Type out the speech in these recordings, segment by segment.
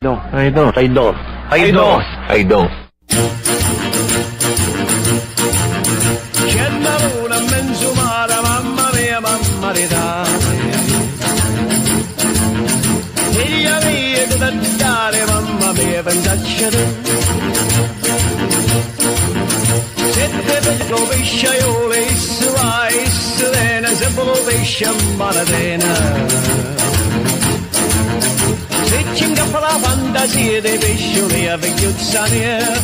No, I don't. I don't. I don't. I don't. C'è una luna in mezzo mare, mamma mia, mamma di figlia mia, che da dare, mamma mia, pensaccia tu. Se te vedo pesciaiole, issu va, issu vena, se volo pesce a maratena. Se ci ingappa la fantasia dei pescioli a vecchiuzza mia.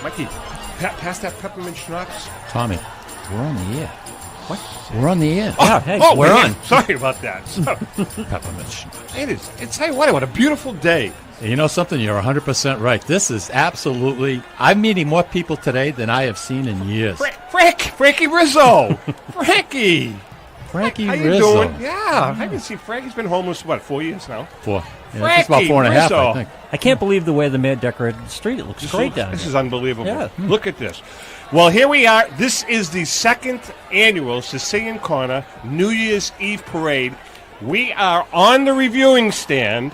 Mikey, pass that peppermint schnapps. Tommy, we're on the air. What? We're on the air. Oh, hey, we're on. Sorry about that. Peppermint schnapps. It is. It's, tell you what a beautiful day. You know something? You're 100% right. This is absolutely... I'm meeting more people today than I have seen in years. Frankie Rizzo. Frankie How you Rizzo. doing? Yeah, I haven't seen Frankie's been homeless, 4 years now? 4. Yeah, it's about 4.5, I think. I can't believe the way the mayor decorated the street. It looks great down This here. is unbelievable. Yeah. Look at this. Well, here we are. This is the second annual Sicilian Corner New Year's Eve Parade. We are on the reviewing stand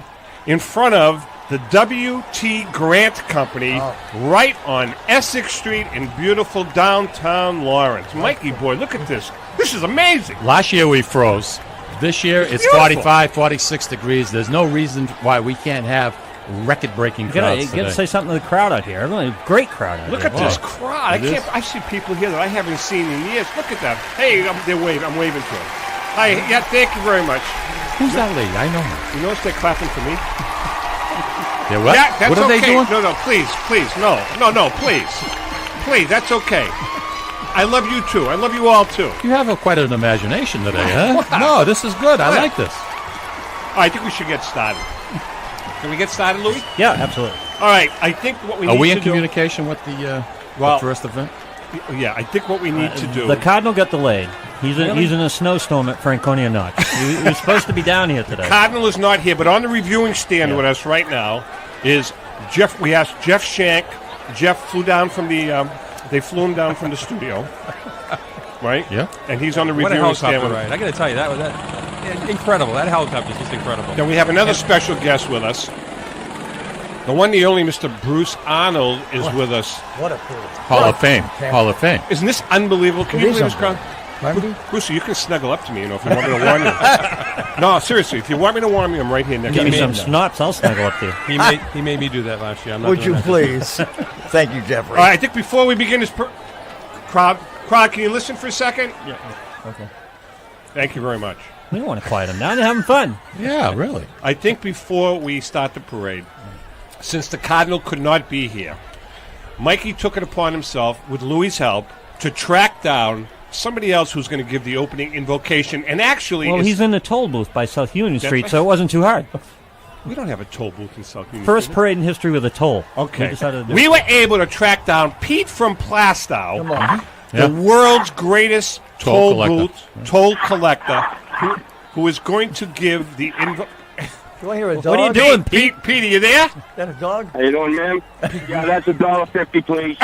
in front of the W.T. Grant Company right on Essex Street in beautiful downtown Lawrence. Mikey, boy, look at this. This is amazing. Last year we froze. This year it's beautiful. 45, 46 degrees. There's no reason why we can't have record-breaking crowds You got to today. say something to the crowd out here. Everyone, great crowd out Look here. at this crowd. I see people here that I haven't seen in years. Look at that. Hey, they're waving. I'm waving to them. Hi, yeah, thank you very much. Who's that lady? I know her. You notice they're clapping for me? Yeah, what? Yeah, that's what are okay. they doing? No, please, no, please. Please, that's okay. I love you, too. I love you all, too. You have quite an imagination today, huh? No, this is good. I like this. I think we should get started. Can we get started, Louis? Yeah, absolutely. All right, I think what we need Are we to in communication with the first event? Yeah, I think what we need to do... The Cardinal got delayed. He's in a snowstorm at Franconia Notch. he was supposed to be down here today. Cardinal is not here, but on the reviewing stand with us right now is Jeff. We asked Jeff Shank. Jeff flew down from the... they flew him down from the studio. Right? Yeah. And he's on the What a reviewing stand helicopter with ride. I got to tell you, that was incredible. That helicopter is just incredible. Then we have another special guest with us. The one, the only Mr. Bruce Arnold is with us. What a period. Hall of Fame. Hall of Fame. Isn't this unbelievable? Can you believe this crowd? Pardon? Bruce, you can snuggle up to me, if you want me to warm you. No, seriously, if you want me to warm you, I'm right here next Give to me you. some snots, I'll snuggle up to you. He made me do that last year. I'm not Would doing you that. please? Thank you, Jeffrey. All right, I think before we begin this crowd, can you listen for a second? Yeah. Okay. Thank you very much. We don't want to quiet them down. They're having fun. Yeah, really. I think before we start the parade, since the Cardinal could not be here, Mikey took it upon himself, with Louis' help, to track down somebody else who's going to give the opening invocation. And actually, Well, he's in the toll booth by South Union Street, so it wasn't too hard. we don't have a toll booth in South Union. First parade in history with a toll. Okay. decided to do We it. were able to track down Pete from Plastow, Come on. the world's greatest Toll toll collector. who is going to give the Do I hear a dog? What are you doing, Pete? Pete, are you there? Is that a dog? How you doing, ma'am? Yeah, that's $1.50, please.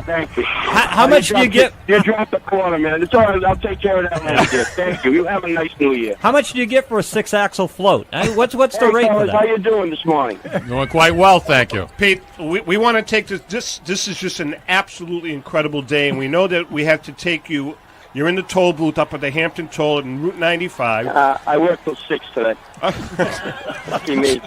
Thank you. How much do you get? You dropped the quarter, man. It's all right. I'll take care of that later. Thank you. You have a nice New Year. How much do you get for a 6-axle float? What's the Hey, rate for fellas, how that? you doing this morning? Doing quite well, thank you. Pete, we want to take this. This is just an absolutely incredible day, and we know that we have to take you. You're in the toll booth up at the Hampton Toll in Route 95. I work till 6 today. Lucky me.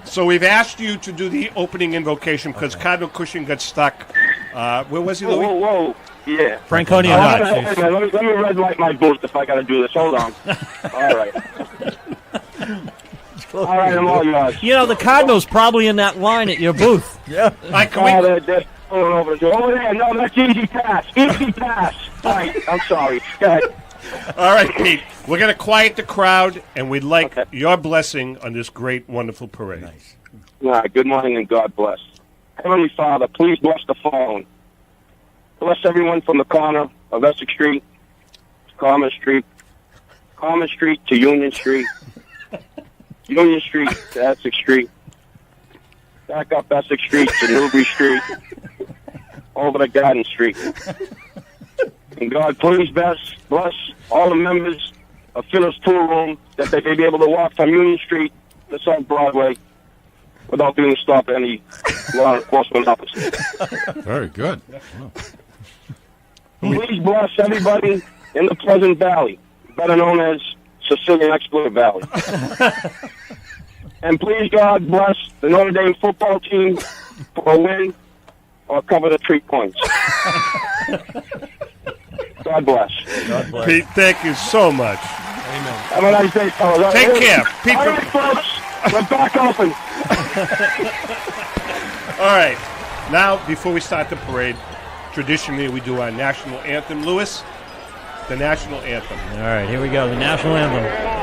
So we've asked you to do the opening invocation because Cardinal Cushing got stuck. Where was he, Louis? Whoa. Yeah. Franconia Hold Notch. on, let me red light my booth if I got to do this. Hold on. All right. All right, I'm all yours. You know, the Cardinal's probably in that line at your booth. Yeah. Can we, They're pulling over the door. Over there. No, that's easy pass. Easy pass. All right, I'm sorry. Go ahead. all right, Pete. We're going to quiet the crowd, and we'd like your blessing on this great, wonderful parade. Nice. All right, good morning and God bless. Heavenly Father, please bless the phone. Bless everyone from the corner of Essex Street, Carmen Street to Union Street, Union Street to Essex Street, back up Essex Street to Newbury Street, over to Garden Street. And God, please bless all the members a finished tour room that they may be able to walk from Union Street to South Broadway without being stopped at any law enforcement officers. Very good. Please bless everybody in the Pleasant Valley, better known as Sicilian Expletive Valley. And please, God, bless the Notre Dame football team for a win or cover the 3 points. God bless. Pete, thank you so much. Amen. Have a nice day, fellas. Take care. Pete, All right, folks. We're back open. all right. Now, before we start the parade, traditionally we do our national anthem. Lewis, the national anthem. All right, here we go. The national anthem.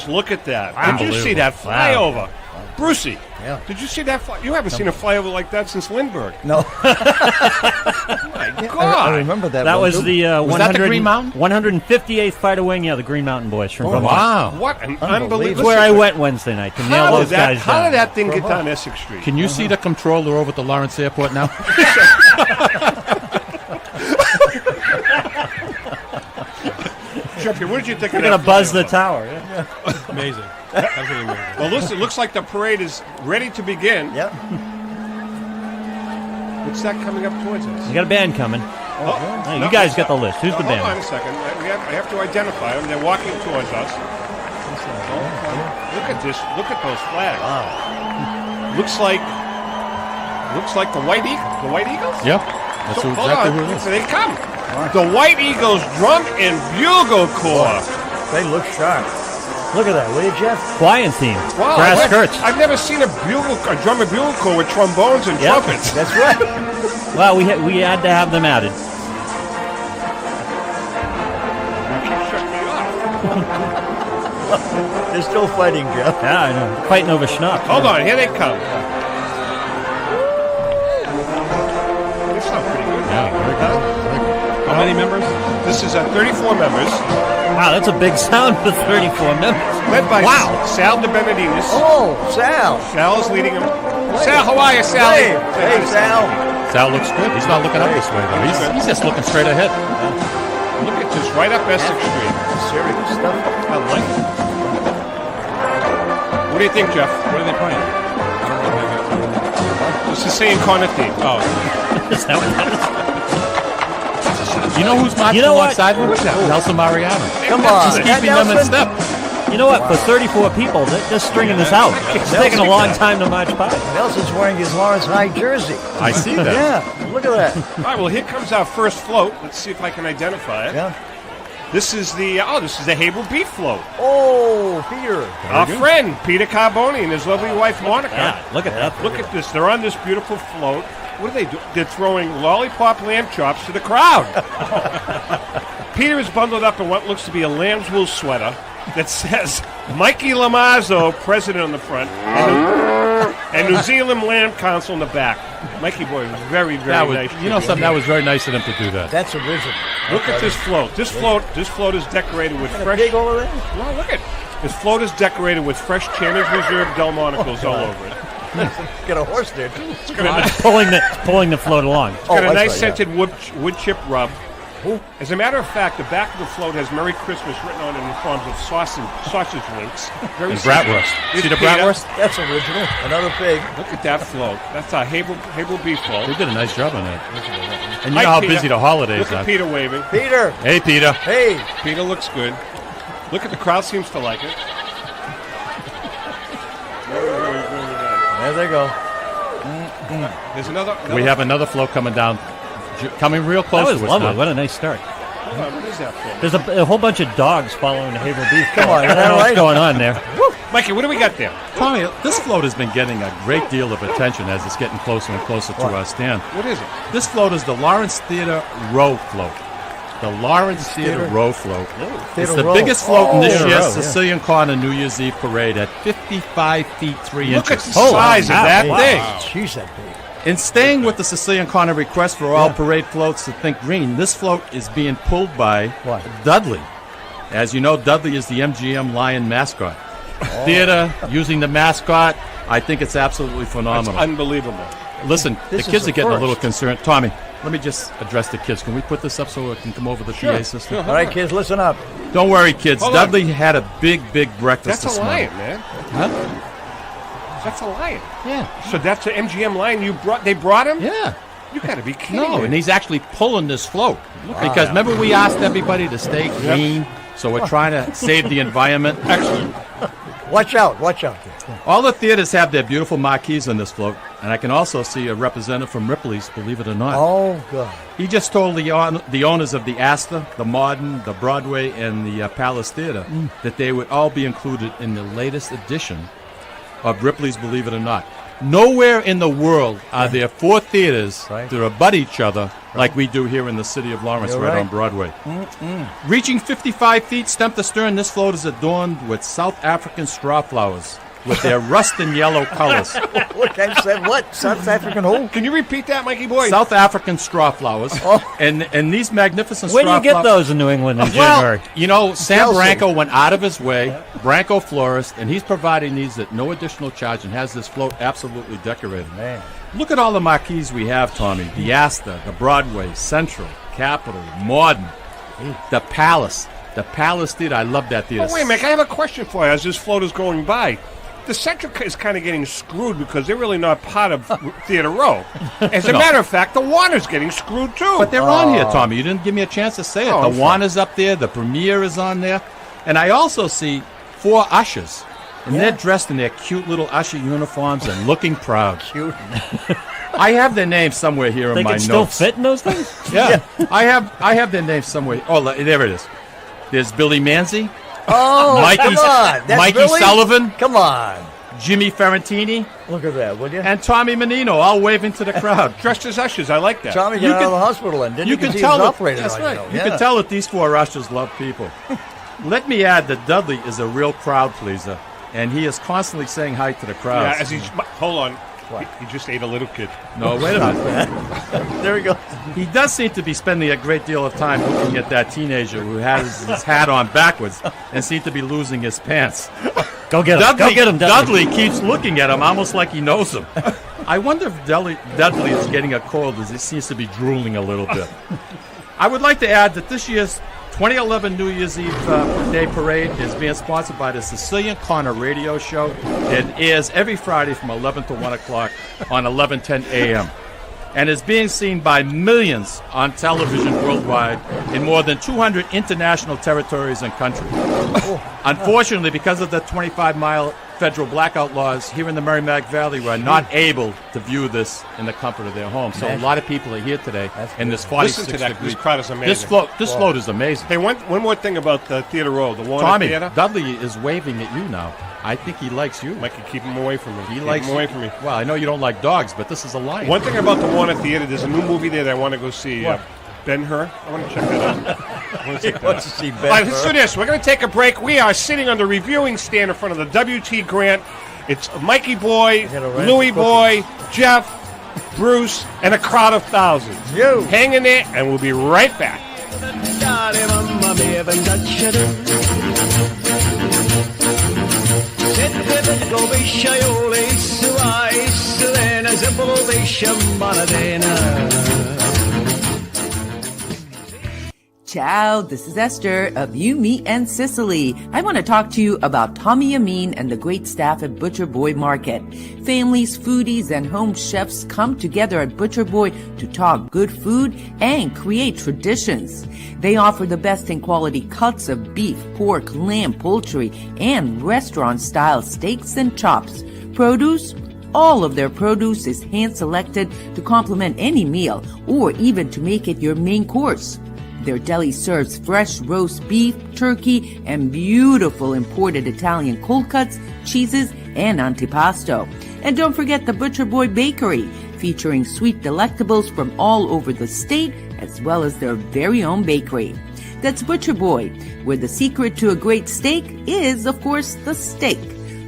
Look at that. Did you see that flyover? Brucey, did you see that? You haven't seen a flyover like that since Lindbergh. No. My God. I remember that. That one, was too. the Was that the Green Mountain? 158th Fighter Wing. Yeah, the Green Mountain Boys from Vermont. Wow. What an That's unbelievable. where I went Wednesday night to nail How those did that, guys how down. did that thing get down Essex Street? Can you see the controller over at the Lawrence Airport now? Jeffrey, what did you think They're of that? going to buzz the flyover? tower. Yeah. Amazing. Absolutely amazing. Well, listen, it looks like the parade is ready to begin. Yep. What's that coming up towards us? You got a band coming. Oh, Hey, no, you guys it's got the not. list. Who's the Hold on band? a second. I have to identify them. They're walking towards us. Look at this. Look at those flags. Wow. Looks like the White Eagle. The White Eagles? Yep. That's So, exactly hold who on. it is. They come. The White Eagles Drum and Bugle Corps. They look sharp. Look at that, will you, Jeff? Hawaiian team. Wow, Grass skirts. I've never seen a drum and bugle corps with trombones and Yep. trumpets. That's right. Well, we had to have them added. Shut me off. They're still fighting, Jeff. Yeah, I know. Fighting over schnapp. Hold on, here they come. They sound pretty good. Yeah, very good. How many members? This is 34 members, Wow, that's a big sound for 34 members. led by Wow. Sal de Benedinis. Oh, Sal. Sal is leading them. Sal, how are you, Sal? Hey, hey, Sal. Sal looks good. He's not looking up this way, though. He's just looking straight ahead. Look at this, right up Essex Street. Serious stuff. I like it. What do you think, Jeff? What are they playing? I don't know. It's the Sicilian Corner theme. Oh, Is that what that is? You know who's marching You know what? alongside him? Nelson Mariano. Come on. He's keeping them in step. You know what? For 34 people, they're just stringing this out. It's taking a long time to march by. Nelson's wearing his Lawrence High jersey. I see that. Yeah, look at that. All right, well, here comes our first float. Let's see if I can identify it. Yeah. This is the Havel Beef float. Oh, Peter. Our friend, Peter Carboni, and his lovely wife, Monica. Yeah, look at that. Look at this. They're on this beautiful float. What do they do? They're throwing lollipop lamb chops to the crowd. Peter is bundled up in what looks to be a lamb's wool sweater that says Mikey Lamazzo, president on the front, and New Zealand Land Council in the back. Mikey boy was very, very That was, nice. you know something? That was very nice of them to do that. That's original. Look at this float. This float is decorated with fresh. Big over there? No, look at this float is decorated with fresh Chandler's Reserve Delmonicals all over it. Got a horse there, too. It's got a, It's pulling the float along. got a that's nice right, yeah. scented wood chip rub. As a matter of fact, the back of the float has Merry Christmas written on it in the forms of sausage links. Very And simple. bratwurst. See the Peter. bratwurst? That's original. Another pig. Look at that float. That's a Havel beef float. They did a nice job on that. And you Hi, know how Peter. busy the holidays Look at are. Peter waving. Peter. Hey, Peter. Hey. Peter looks good. Look at the crowd seems to like it. There they go. There's another. We have another float coming down, coming real That close was to us lovely. now. What a nice start. Hold on, what is that float? There's a whole bunch of dogs following the Havel Beef. Come on, I is don't that know what's right? going on there. Mikey, what do we got there? Tommy, this float has been getting a great deal of attention as it's getting closer and closer to our stand. What is it? This float is the Lawrence Theater Row float. The Lawrence Theater Row float. It's Theater the Row. biggest float in this Theater year's Row, yeah. Sicilian Corner New Year's Eve parade at 55 feet 3 Look at inches. the size of that wow. thing. She's that big. In staying with the Sicilian Corner request for all parade floats to think green, this float is being pulled by What? Dudley. As you know, Dudley is the MGM Lion mascot. Theater using the mascot, I think it's absolutely That's phenomenal. unbelievable. Listen, This the is kids the are getting a little first. concerned. Tommy, let me just address the kids. Can we put this up so it can come over the PA system? All right, kids, listen up. Don't worry, kids. Hold on. Dudley had a big breakfast That's this a lion, morning. man. Huh? That's a lion. Yeah. So that's the MGM lion you brought. They brought him. Yeah. You got to be kidding No, me. and he's actually pulling this float. Because remember we asked everybody to stay green, so we're trying to save the environment. Excellent. Watch out. Watch out, kids. All the theaters have their beautiful marquees on this float, and I can also see a representative from Ripley's, believe it or not. Oh, God. He just told the owners of the Astor, the Modern, the Broadway, and the Palace Theater that they would all be included in the latest edition of Ripley's Believe It or Not. Nowhere in the world are there 4 theaters Right. that abut each other like we do here in the city of Lawrence, You're right right. on Broadway. Reaching 55 feet stem to stern, this float is adorned with South African straw flowers with their rust and yellow colors. What kind said what? South African who? Can you repeat that, Mikey boy? South African straw flowers. And these magnificent Where do straw you get those in New England in January? Well, you know, Sam Chelsea. Branco went out of his way, Branco Florist, and he's providing these at no additional charge and has this float absolutely decorated. Man. Look at all the marquees we have, Tommy. The Astor, the Broadway, Central, Capitol, Modern, the Palace. The Palace Theater. I love that theater. Oh, wait a minute. I have a question for you as this float is going by. The Central is kind of getting screwed because they're really not part of Theater Row. As a No. matter of fact, the Warner's getting screwed too. But they're on here, Tommy. You didn't give me a chance to say it. Oh, The I'm Warner's up there. The Premiere is on there. And I also see 4 ushers. And they're dressed in their cute little usher uniforms and looking proud. Cute. I have their names somewhere here in They my can still notes. fit in those things? Yeah, I have their names somewhere. Oh, there it is. There's Billy Manzi, Oh, come on. That's Mikey Billy? Sullivan, Come on. Jimmy Ferrantini, Look at that, would you? and Tommy Menino, all waving to the crowd. Dressed as ushers. I like that. Tommy you got out can- of the hospital and didn't You you can see tell he was that, operated that's on, right. you know. You Yeah. can tell that these 4 ushers love people. Let me add that Dudley is a real crowd pleaser, and he is constantly saying hi to the crowd. Yeah, as he's. Hold on. He just ate a little kid. No, wait a minute. There we go. He does seem to be spending a great deal of time looking at that teenager who has his hat on backwards and seems to be losing his pants. Go get him. Go get him, Dudley. Dudley keeps looking at him almost like he knows him. I wonder if Dudley is getting a cold as he seems to be drooling a little bit. I would like to add that this year's 2011 New Year's Eve Day Parade is being sponsored by the Sicilian Corner Radio Show. It airs every Friday from 11 to 1 o'clock on 11:10 a.m. and is being seen by millions on television worldwide in more than 200 international territories and countries. Unfortunately, because of the 25-mile federal blackout laws here in the Merrimack Valley, we're not able to view this in the comfort of their home. So a lot of people are here today in this 46 Listen to that. degree. This crowd is amazing. This float is amazing. Hey, one more thing about the Theater Row, the Warner Tommy, Theater. Dudley is waving at you now. I think he likes you. Mikey, keep him away from me. He Keep likes him away from me. Well, I know you don't like dogs, but this is a lion. One thing about the Warner Theater, there's a new movie there that I want to go see. Ben-Hur. I want to check that out. I want to check that Wants out. to see All right, let's do Ben. this. We're going to take a break. We are sitting on the reviewing stand in front of the W.T. Grant. It's Mikey Boy, gotta rent Louie the Boy, Jeff, Bruce, and a crowd of thousands. You. Hang in there, and we'll be right back. Ciao, this is Esther of You, Me, and Sicily. I want to talk to you about Tommy Amin and the great staff at Butcher Boy Market. Families, foodies, and home chefs come together at Butcher Boy to talk good food and create traditions. They offer the best in quality cuts of beef, pork, lamb, poultry, and restaurant-style steaks and chops. Produce? All of their produce is hand-selected to complement any meal or even to make it your main course. Their deli serves fresh roast beef, turkey, and beautiful imported Italian cold cuts, cheeses, and antipasto. And don't forget the Butcher Boy Bakery, featuring sweet delectables from all over the state, as well as their very own bakery. That's Butcher Boy, where the secret to a great steak is, of course, the steak.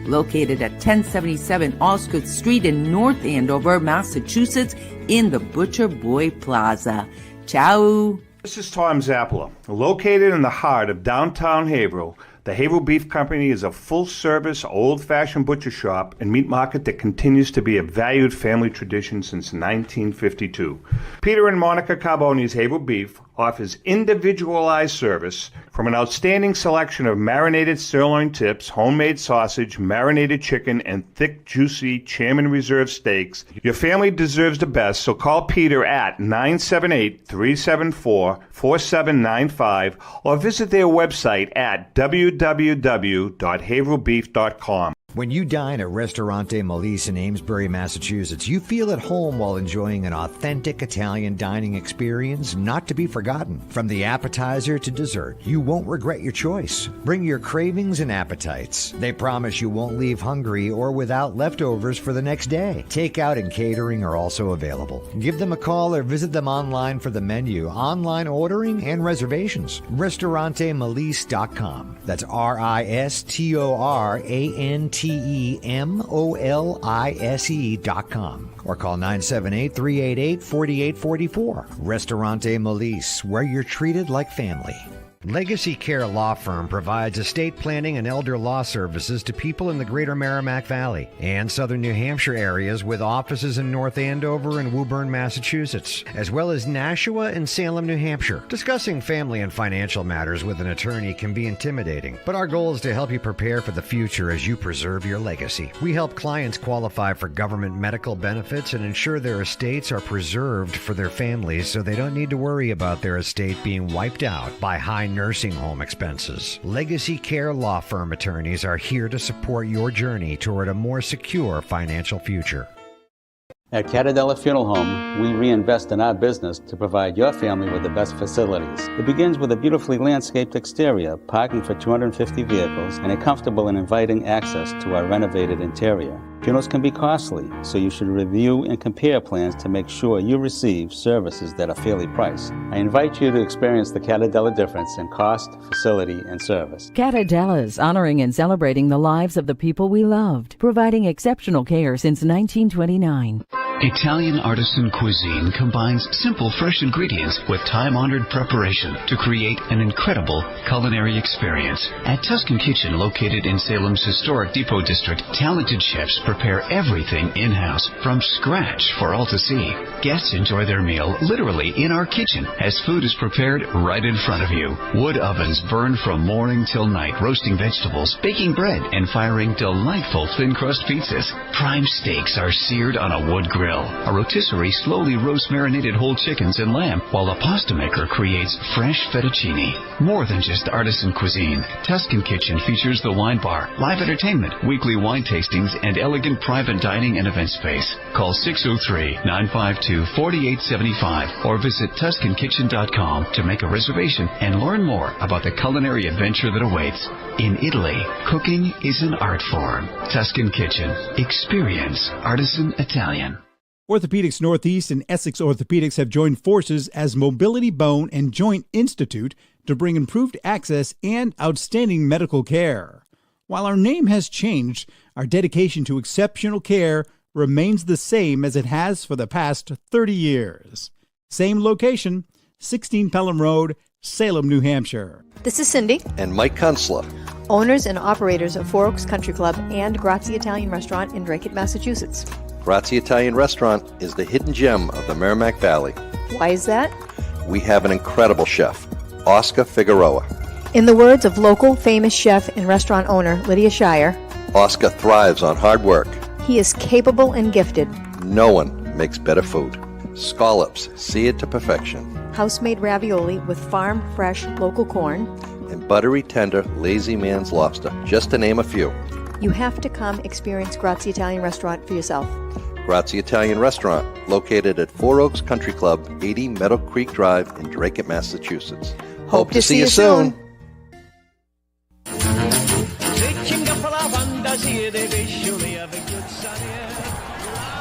Located at 1077 Osgood Street in North Andover, Massachusetts, in the Butcher Boy Plaza. Ciao! This is Tom Zappala. Located in the heart of downtown Haverhill, the Haverhill Beef Company is a full-service, old-fashioned butcher shop and meat market that continues to be a valued family tradition since 1952. Peter and Monica Carboni's Haverhill Beef offers individualized service from an outstanding selection of marinated sirloin tips, homemade sausage, marinated chicken, and thick, juicy Chairman Reserve steaks. Your family deserves the best, so call Peter at 978-374-4795 or visit their website at www.haverhillbeef.com. When you dine at Ristorante Melisse in Amesbury, Massachusetts, you feel at home while enjoying an authentic Italian dining experience not to be forgotten. From the appetizer to dessert, you won't regret your choice. Bring your cravings and appetites. They promise you won't leave hungry or without leftovers for the next day. Takeout and catering are also available. Give them a call or visit them online for the menu, online ordering, and reservations. RistoranteMelisse.com. That's RistoranteMolise.com or call 978-388-4844. Ristorante Melisse, where you're treated like family. Legacy Care Law Firm provides estate planning and elder law services to people in the greater Merrimack Valley and southern New Hampshire areas with offices in North Andover and Woburn, Massachusetts, as well as Nashua and Salem, New Hampshire. Discussing family and financial matters with an attorney can be intimidating, but our goal is to help you prepare for the future as you preserve your legacy. We help clients qualify for government medical benefits and ensure their estates are preserved for their families so they don't need to worry about their estate being wiped out by high nursing home expenses. Legacy Care Law Firm attorneys are here to support your journey toward a more secure financial future. At Catadella Funeral Home, we reinvest in our business to provide your family with the best facilities. It begins with a beautifully landscaped exterior, parking for 250 vehicles, and a comfortable and inviting access to our renovated interior. Funerals can be costly, so you should review and compare plans to make sure you receive services that are fairly priced. I invite you to experience the Catadella difference in cost, facility, and service. Catadella's honoring and celebrating the lives of the people we loved, providing exceptional care since 1929. Italian artisan cuisine combines simple, fresh ingredients with time-honored preparation to create an incredible culinary experience. At Tuscan Kitchen, located in Salem's historic Depot District, talented chefs prepare everything in-house from scratch for all to see. Guests enjoy their meal literally in our kitchen as food is prepared right in front of you. Wood ovens burn from morning till night, roasting vegetables, baking bread, and firing delightful thin-crust pizzas. Prime steaks are seared on a wood grill. A rotisserie slowly roasts marinated whole chickens and lamb, while a pasta maker creates fresh fettuccine. More than just artisan cuisine, Tuscan Kitchen features the wine bar, live entertainment, weekly wine tastings, and elegant private dining and event space. Call 603-952-4875 or visit TuscanKitchen.com to make a reservation and learn more about the culinary adventure that awaits. In Italy, cooking is an art form. Tuscan Kitchen. Experience artisan Italian. Orthopedics Northeast and Essex Orthopedics have joined forces as Mobility Bone and Joint Institute to bring improved access and outstanding medical care. While our name has changed, our dedication to exceptional care remains the same as it has for the past 30 years. Same location, 16 Pelham Road, Salem, New Hampshire. This is Cindy. And Mike Kunstler. Owners and operators of Four Oaks Country Club and Grazie Italian Restaurant in Drake, Massachusetts. Grazie Italian Restaurant is the hidden gem of the Merrimack Valley. Why is that? We have an incredible chef, Oscar Figueroa. In the words of local famous chef and restaurant owner Lydia Shire, Oscar thrives on hard work. he is capable and gifted. No one makes better food. Scallops, seared to perfection. House-made ravioli with farm-fresh local corn. And buttery, tender, lazy man's lobster, just to name a few. You have to come experience Grazie Italian Restaurant for yourself. Grazie Italian Restaurant, located at Four Oaks Country Club, 80 Meadow Creek Drive in Drake, Massachusetts. Hope to see you soon.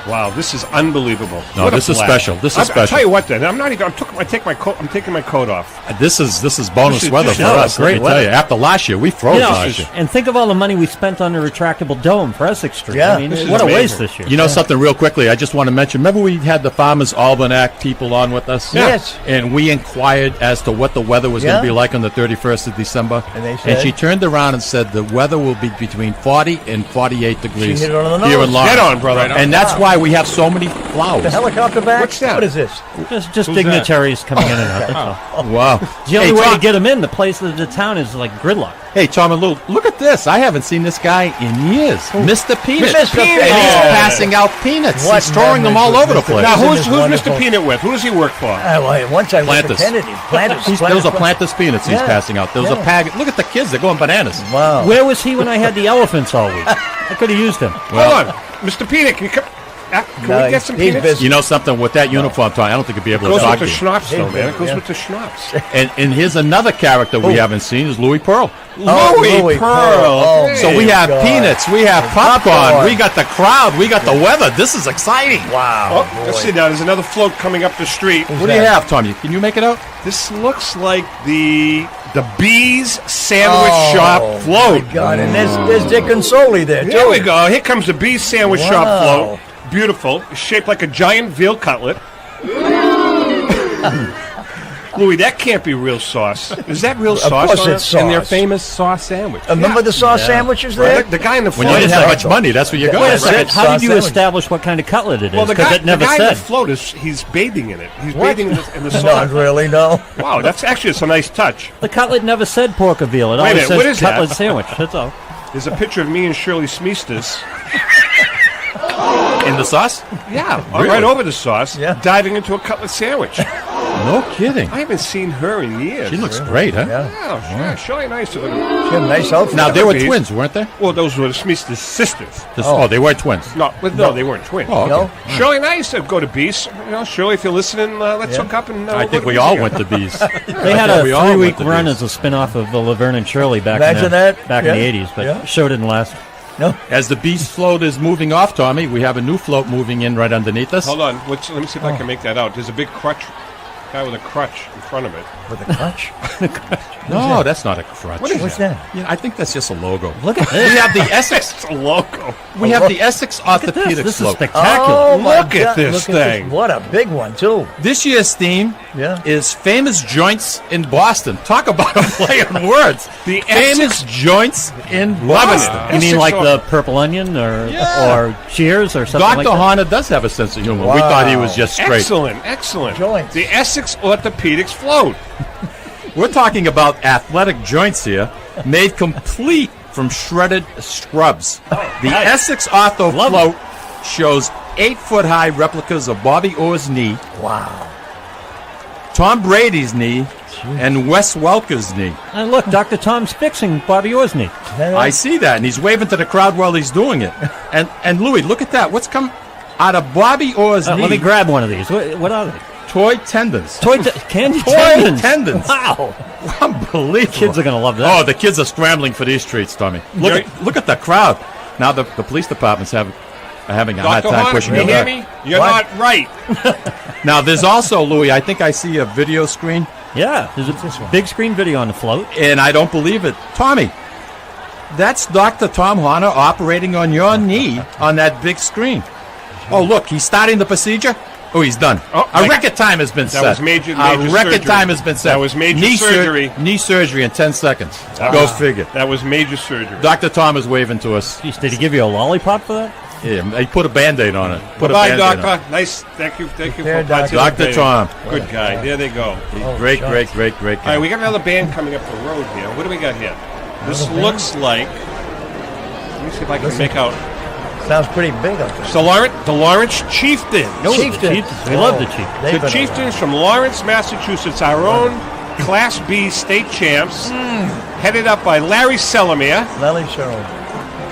Wow, this is unbelievable. No, What a this is blast. special. This is I'll special. tell you what, then I'm not even. I'm taking my coat off. This is bonus This is weather just- for no, us. great Let me tell weather. you, after last year, we froze last year. And think of all the money we spent on the retractable dome for Essex Street. Yeah. I mean, This is what a amazing. waste this year. You know something real quickly? I just want to mention. Remember, we had the Farmers Almanac people on with us. Yes. And we inquired as to what the weather was going Yeah. to be like on the 31st of December. And they said- she turned around and said the weather will be between 40 and 48 degrees hit it on the here nose. in Lawrence. Get on, brother. Right on. And that's why we have so many flowers. The helicopter back? What's that? What is this? Just Who's dignitaries coming in and out. That's all. Wow. It's the only way to get them in. The place of the town is like gridlock. Hey, Tom and Lou, look at this. I haven't seen this guy in years. Mr. Peanut. Mr. Peanut. And he's Oh. passing out peanuts. What He's throwing them memories all with over the Mr. place. Now, Isn't who's this Mr. wonderful? Peanut with? Who does he work for? Well, once I went to Planters. Kennedy. Planters. Those are Planters peanuts he's Yeah. passing out. Those are look at the kids. They're going bananas. Wow. Where was he when I had the elephants all week? I could have used him. Hold on, Mr. Peanut. Can you come? Can No, we get some he's peanuts? busy. You know something? With that uniform, Tom, I don't think he'd be able It to goes talk with to the you. schnapps, though, man. It goes Yeah. with the schnapps. And here's another character we haven't seen is Louis Pearl. Louis Pearl. Oh, Hey. So we have God. peanuts, we have popcorn, we got the crowd, we got the weather. This is exciting. Wow. Oh, let's see now. There's another float coming up the street. What do you have, Tom? Can you make it out? This looks like the Bees Sandwich Shop float. My God, and there's Dick and Soli there, too. There we go. Here comes the Bees Sandwich Shop Wow. float. Beautiful. It's shaped like a giant veal cutlet. Louis, that can't be real sauce. Is that real sauce? course on it's it? sauce. And their famous sauce sandwich. Remember the sauce sandwiches there? The guy in the When float. you didn't have much money, that's what you got. Wait a That's second. it, How did sauce you sandwich. establish what kind of cutlet it is? Well, the Because guy, it never the guy in said. the float he's bathing in it. He's bathing in the sauce. Not really, no. Wow, that's actually it's a nice touch. The cutlet never said pork or veal. It Wait a always minute, says what is that? cutlet sandwich. That's all. There's a picture of me and Shirley Smeestas. In the sauce? Yeah, Really? right over the sauce, Yeah. diving into a cutlet sandwich. No kidding. I haven't seen her in years. She looks great, huh? Yeah. Yeah, Shirley Nice. She had a nice outfit. Now, they were Bees. twins, weren't they? Well, those were the Smeestas sisters. Oh, they were twins. No, they weren't twins. Oh, okay. No? Shirley Nice said go to Beast. You know, Shirley, if you're listening, let's hook up and. I we'll think go we to all Beast went together. to Bees. They had a We all 3-week went to run Bees. as a spin-off of Laverne and Shirley back Imagine in that. back Yeah. in the 80s, but Yeah. show didn't last. No. As the Beast float is moving off, Tommy, we have a new float moving in right underneath us. Hold on. Let me see if I can make that out. There's a big crutch. Guy with a crutch in front of it. With a clutch? No, that's not a crutch. What is What's that? that? Yeah, I think that's just a logo. Look at We this. have the Essex. It's a logo. We have the Essex Look at this. Orthopedics This is float. spectacular. Oh, my Look at God. this Look at thing. What a big one, too. This year's theme Yeah. is famous joints in Boston. Talk about a play on words. The famous joints in Loving Boston. it. You mean Essex like or- the Purple Onion or Cheers or something Dr. like that? Honda does have a sense of humor. We Wow. thought he was just straight. Excellent. Joints. The Essex Orthopedics float. We're talking about athletic joints here, made complete from shredded scrubs. The nice. Essex Ortho Love float shows 8-foot-high replicas of Bobby Orr's knee, Wow. Tom Brady's knee, and Wes Welker's knee. And look, Dr. Tom's fixing Bobby Orr's knee. I see that, and he's waving to the crowd while he's doing it. And Louis, look at that. What's come out of Bobby Orr's knee? Let me grab one of these. What are they? Toy tendons. Candy Toy tendons. tendons. Wow. Unbelievable. Kids are going to love that. Oh, the kids are scrambling for these treats, Tommy. Look at the crowd. Now the police department's are having a hard Dr. time Honda, pushing can you it hear back. me? You're What? not right. Now there's also, Louis, I think I see a video screen, Yeah, there's a big screen video on the float. and I don't believe it. Tommy, that's Dr. Tom Horner operating on your knee on that big screen. Oh, look, he's starting the procedure. Oh, he's done. Oh, A record time has been set. was major A record surgery. time has been set. That was major knee surgery. Knee surgery in 10 seconds. Go figure. That was major surgery. Dr. Tom is waving to us. Jeez, did he give you a lollipop for that? Yeah, they put a Band-Aid on it. Bye, Doctor. Nice. Thank you for Dr. Tom. Good guy. There they go. Great guy. All right, we got another band coming up the road here. What do we got here? This looks like. Let me see if I can make out. Sounds pretty big up there. So the Lawrence Chieftains. Chieftains. We love the Chieftains. The Chieftains from Lawrence, Massachusetts, our own Class B state champs, headed up by Larry Selimere. Larry Selimere.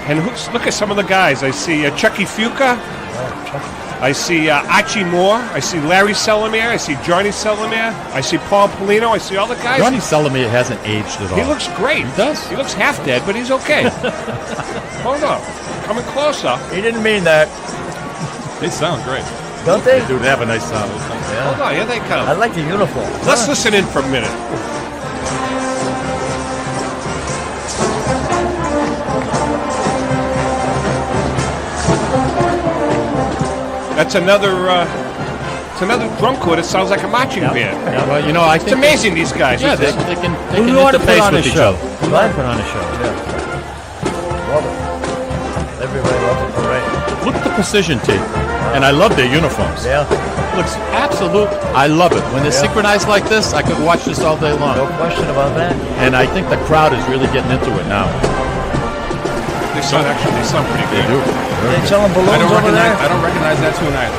And look at some of the guys. I see Chucky Fuca. I see Archie Moore. I see Larry Selimere. I see Johnny Selimere. I see Paul Polino. I see all the guys. Johnny Selimere hasn't aged at all. He looks great. He does. He looks half dead, but he's okay. Hold on. Coming closer. He didn't mean that. They sound great. Don't they? They do have a nice sound. Yeah. Hold on. Here they come. I like the uniform. Let's listen in for a minute. That's another drum corps that sounds like a marching band. Yeah, well, you know, I think it's amazing these guys. Yeah, they can We want to put interface on a with each show. other. We want to put on a show. Love it. Everybody loves it. All right. Look at the precision, T. And I love their uniforms. Yeah. Looks absolute. I love it. When they're synchronized like this, I could watch this all day long. No question about that. And I think the crowd is really getting into it now. They sound pretty good. They do. They selling balloons over there? I don't recognize that tune either.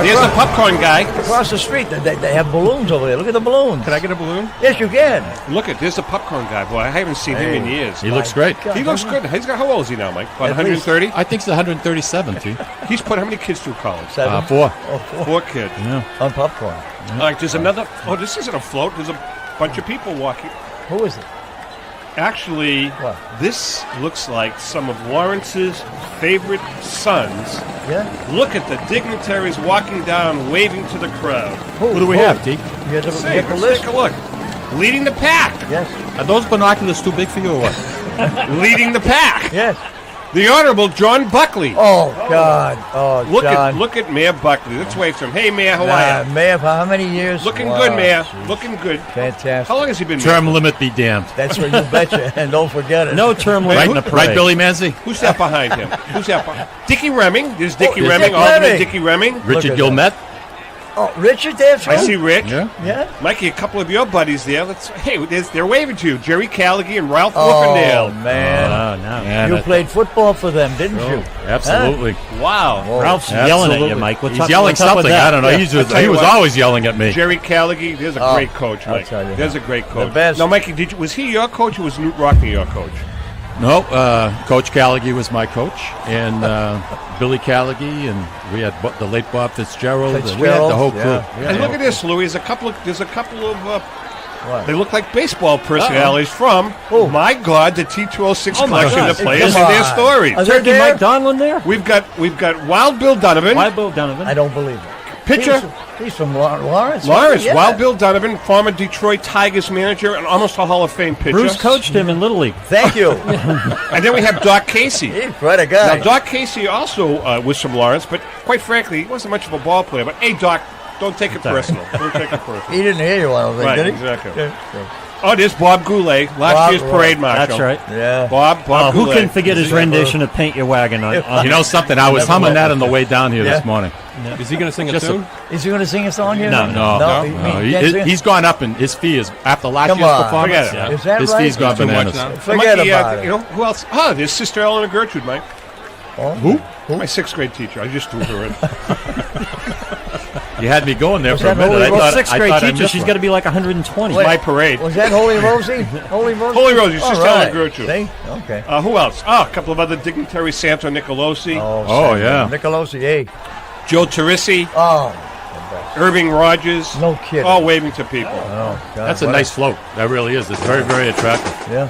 There's the popcorn guy. Across the street, they have balloons over there. Look at the balloons. Can I get a balloon? Yes, you can. Look at there's the popcorn guy. Boy, I haven't seen him in years. He looks great. He looks good. How old is he now, Mike? About 130? I think it's 137, T. He's put how many kids through college? 7. 4. Oh, 4. 4 kids. Yeah. On popcorn. All right, there's another. Oh, this isn't a float. There's a bunch of people walking. Who is it? Actually, this looks like some of Lawrence's favorite sons. Yeah. Look at the dignitaries walking down, waving to the crowd. Who do we have, T? You have to Let's get the list. take a look. Leading the pack. Yes. Are those binoculars too big for you or what? Leading the pack. Yes. The Honorable John Buckley. Oh, God. Oh, John. Look at Mayor Buckley. Let's wave to him. Hey, Mayor, how are you? Mayor, for how many years? Looking Wow, good, Mayor. geez. Looking good. Fantastic. How long has he been Term mayor? limit be damned. That's what you betcha. And don't forget it. No term limit in the parade. Right, Billy Manzi? Who's that behind him? Who's that behind? Dickie Remming. There's Dickie there's Remming. Dick Alderman Remming. Dickie Remming. Richard at Gilmet? Oh, Richard there, too? I see Rich. Yeah. Mikey, a couple of your buddies there. They're waving to you. Jerry Callaghy and Ralph Oh, Wolfendale. man. Man, You played football for them, didn't you? Absolutely. Wow. Ralph's yelling at you, Mike. What's He's up, yelling what's up with something. that? I don't know. Yeah. He you was what. always yelling at me. Jerry Callaghy, there's a great coach, Mike. tell you. There's a great coach. The best. Now, Mikey, was he your coach or was Newt Rockney your coach? No, Coach Callaghy was my coach, and Billy Callaghy, and we had the late Bob Fitzgerald. And we had the whole crew. Yeah. And look at this, Louis. There's a couple of they look like baseball personalities from, my God, the T206 collection God. of players Come and their on. stories. Are they Turkey there? Mike Donlin there? We've got Wild Bill Donovan. Wild Bill Donovan. I don't believe it. Pitcher. He's from Lawrence. Lawrence, Yeah. Wild Bill Donovan, former Detroit Tigers manager and almost a Hall of Fame pitcher. Bruce coached him in Little League. Thank you. And then we have Doc Casey. He's quite a guy. Now, Doc Casey also was from Lawrence, but quite frankly, he wasn't much of a ball player. But, hey, Doc, don't take it personal. Don't take it personal. He didn't hear you, I don't think, Right, did he? exactly. Yeah. Oh, there's Bob Goulet, last Bob, year's parade marshal. That's right. Yeah. Bob Who Goulet. can forget his rendition of Paint Your Wagon on You know something? I was humming that on the way down here this morning. Is he going to sing a tune? Is he going to sing a song here? No. He's gone up, and his fee is after last Come year's on. performance. Forget it. Is that His right? fee's gone Too much bananas. now. Forget Mikey, about it. You know, who else? Oh, there's Sister Eleanor Gertrude, Mike. Oh. Who? My 6th grade teacher. I just threw her in. You had me going there Was for a that minute. I Holy thought, Sixth I grade thought I teacher, missed she's one. got to be like 120. Wait. My parade. Was that Holy Rosie? Holy Rosie? Holy Rosie, Sister All Eleanor Gertrude. See? Okay. Who else? Oh, a couple of other dignitaries. Santo Nicolosi. Oh, yeah. Nicolosi, hey. Joe Teresi. Oh, Irving Rogers. no kidding. All waving to people. Oh, God. That's a What nice float. That really is. It's very, very attractive. Yeah.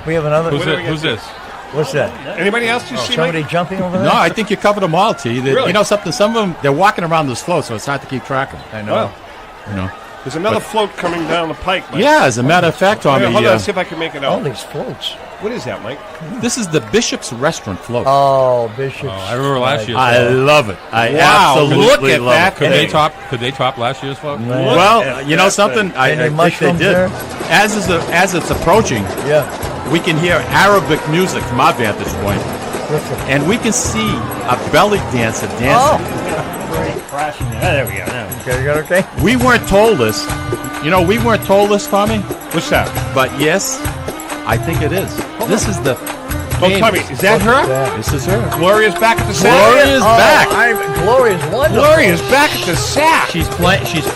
We have another. Who's this? What's that? Anybody else you see, Somebody Mike? jumping over there? No, I think you covered them all, T. Really? You know something? Some of them, they're walking around this float, so it's hard to keep track of. I know. Well, You know. there's another float coming down the pike, Mike. Yeah, as a matter of fact, Tommy, Hold on, see if I can make it All out. these floats. What is that, Mike? this is the Bishop's Restaurant float. Oh, Bishop. I remember last year's I float. love it. I Wow, absolutely look at love that it. Could thing. they top last year's float? Well, you know something? I Any think they mushrooms did. there? As it's approaching, Yeah. we can hear Arabic music from our vantage point. and we can see a belly dancer dancing. Crashing. There we go. Okay, you got okay? We weren't told this. You know, we weren't told this, Tommy. What's that? But yes, I think it is. This is the. Don't tell me. Is that her? This is her. Gloria's back at the sack. Gloria's back. Gloria's wonderful. Gloria's back at the sack. She's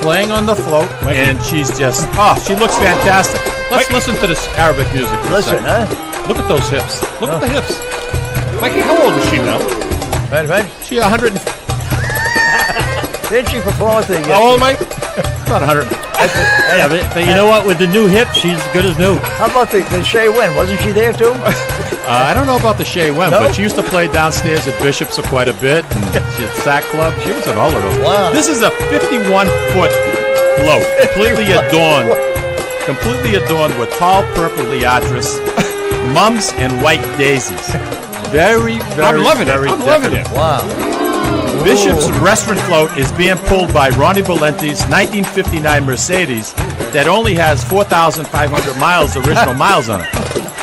playing on the float, and she's just she looks fantastic. Let's listen to this Arabic music. Listen, huh? Look at those hips. Look at the hips. Mikey, how old is she now? Right. She 100. Didn't she perform at the... How old, Mike? About 100. Yeah, but you know what? With the new hips, she's good as new. How about the Shea Wynn? Wasn't she there, too? I don't know about the Shea Wynn, No? but she used to play downstairs at Bishop's for quite a bit. And she had Sack Club. She was at all of them. Wow. This is a 51-foot float, completely adorned with tall purple liatris, mums, and white daisies. Very, very, I'm loving very it. I'm loving it. Wow. Bishop's restaurant float is being pulled by Ronnie Valenti's 1959 Mercedes that only has 4,500 miles, original miles on it.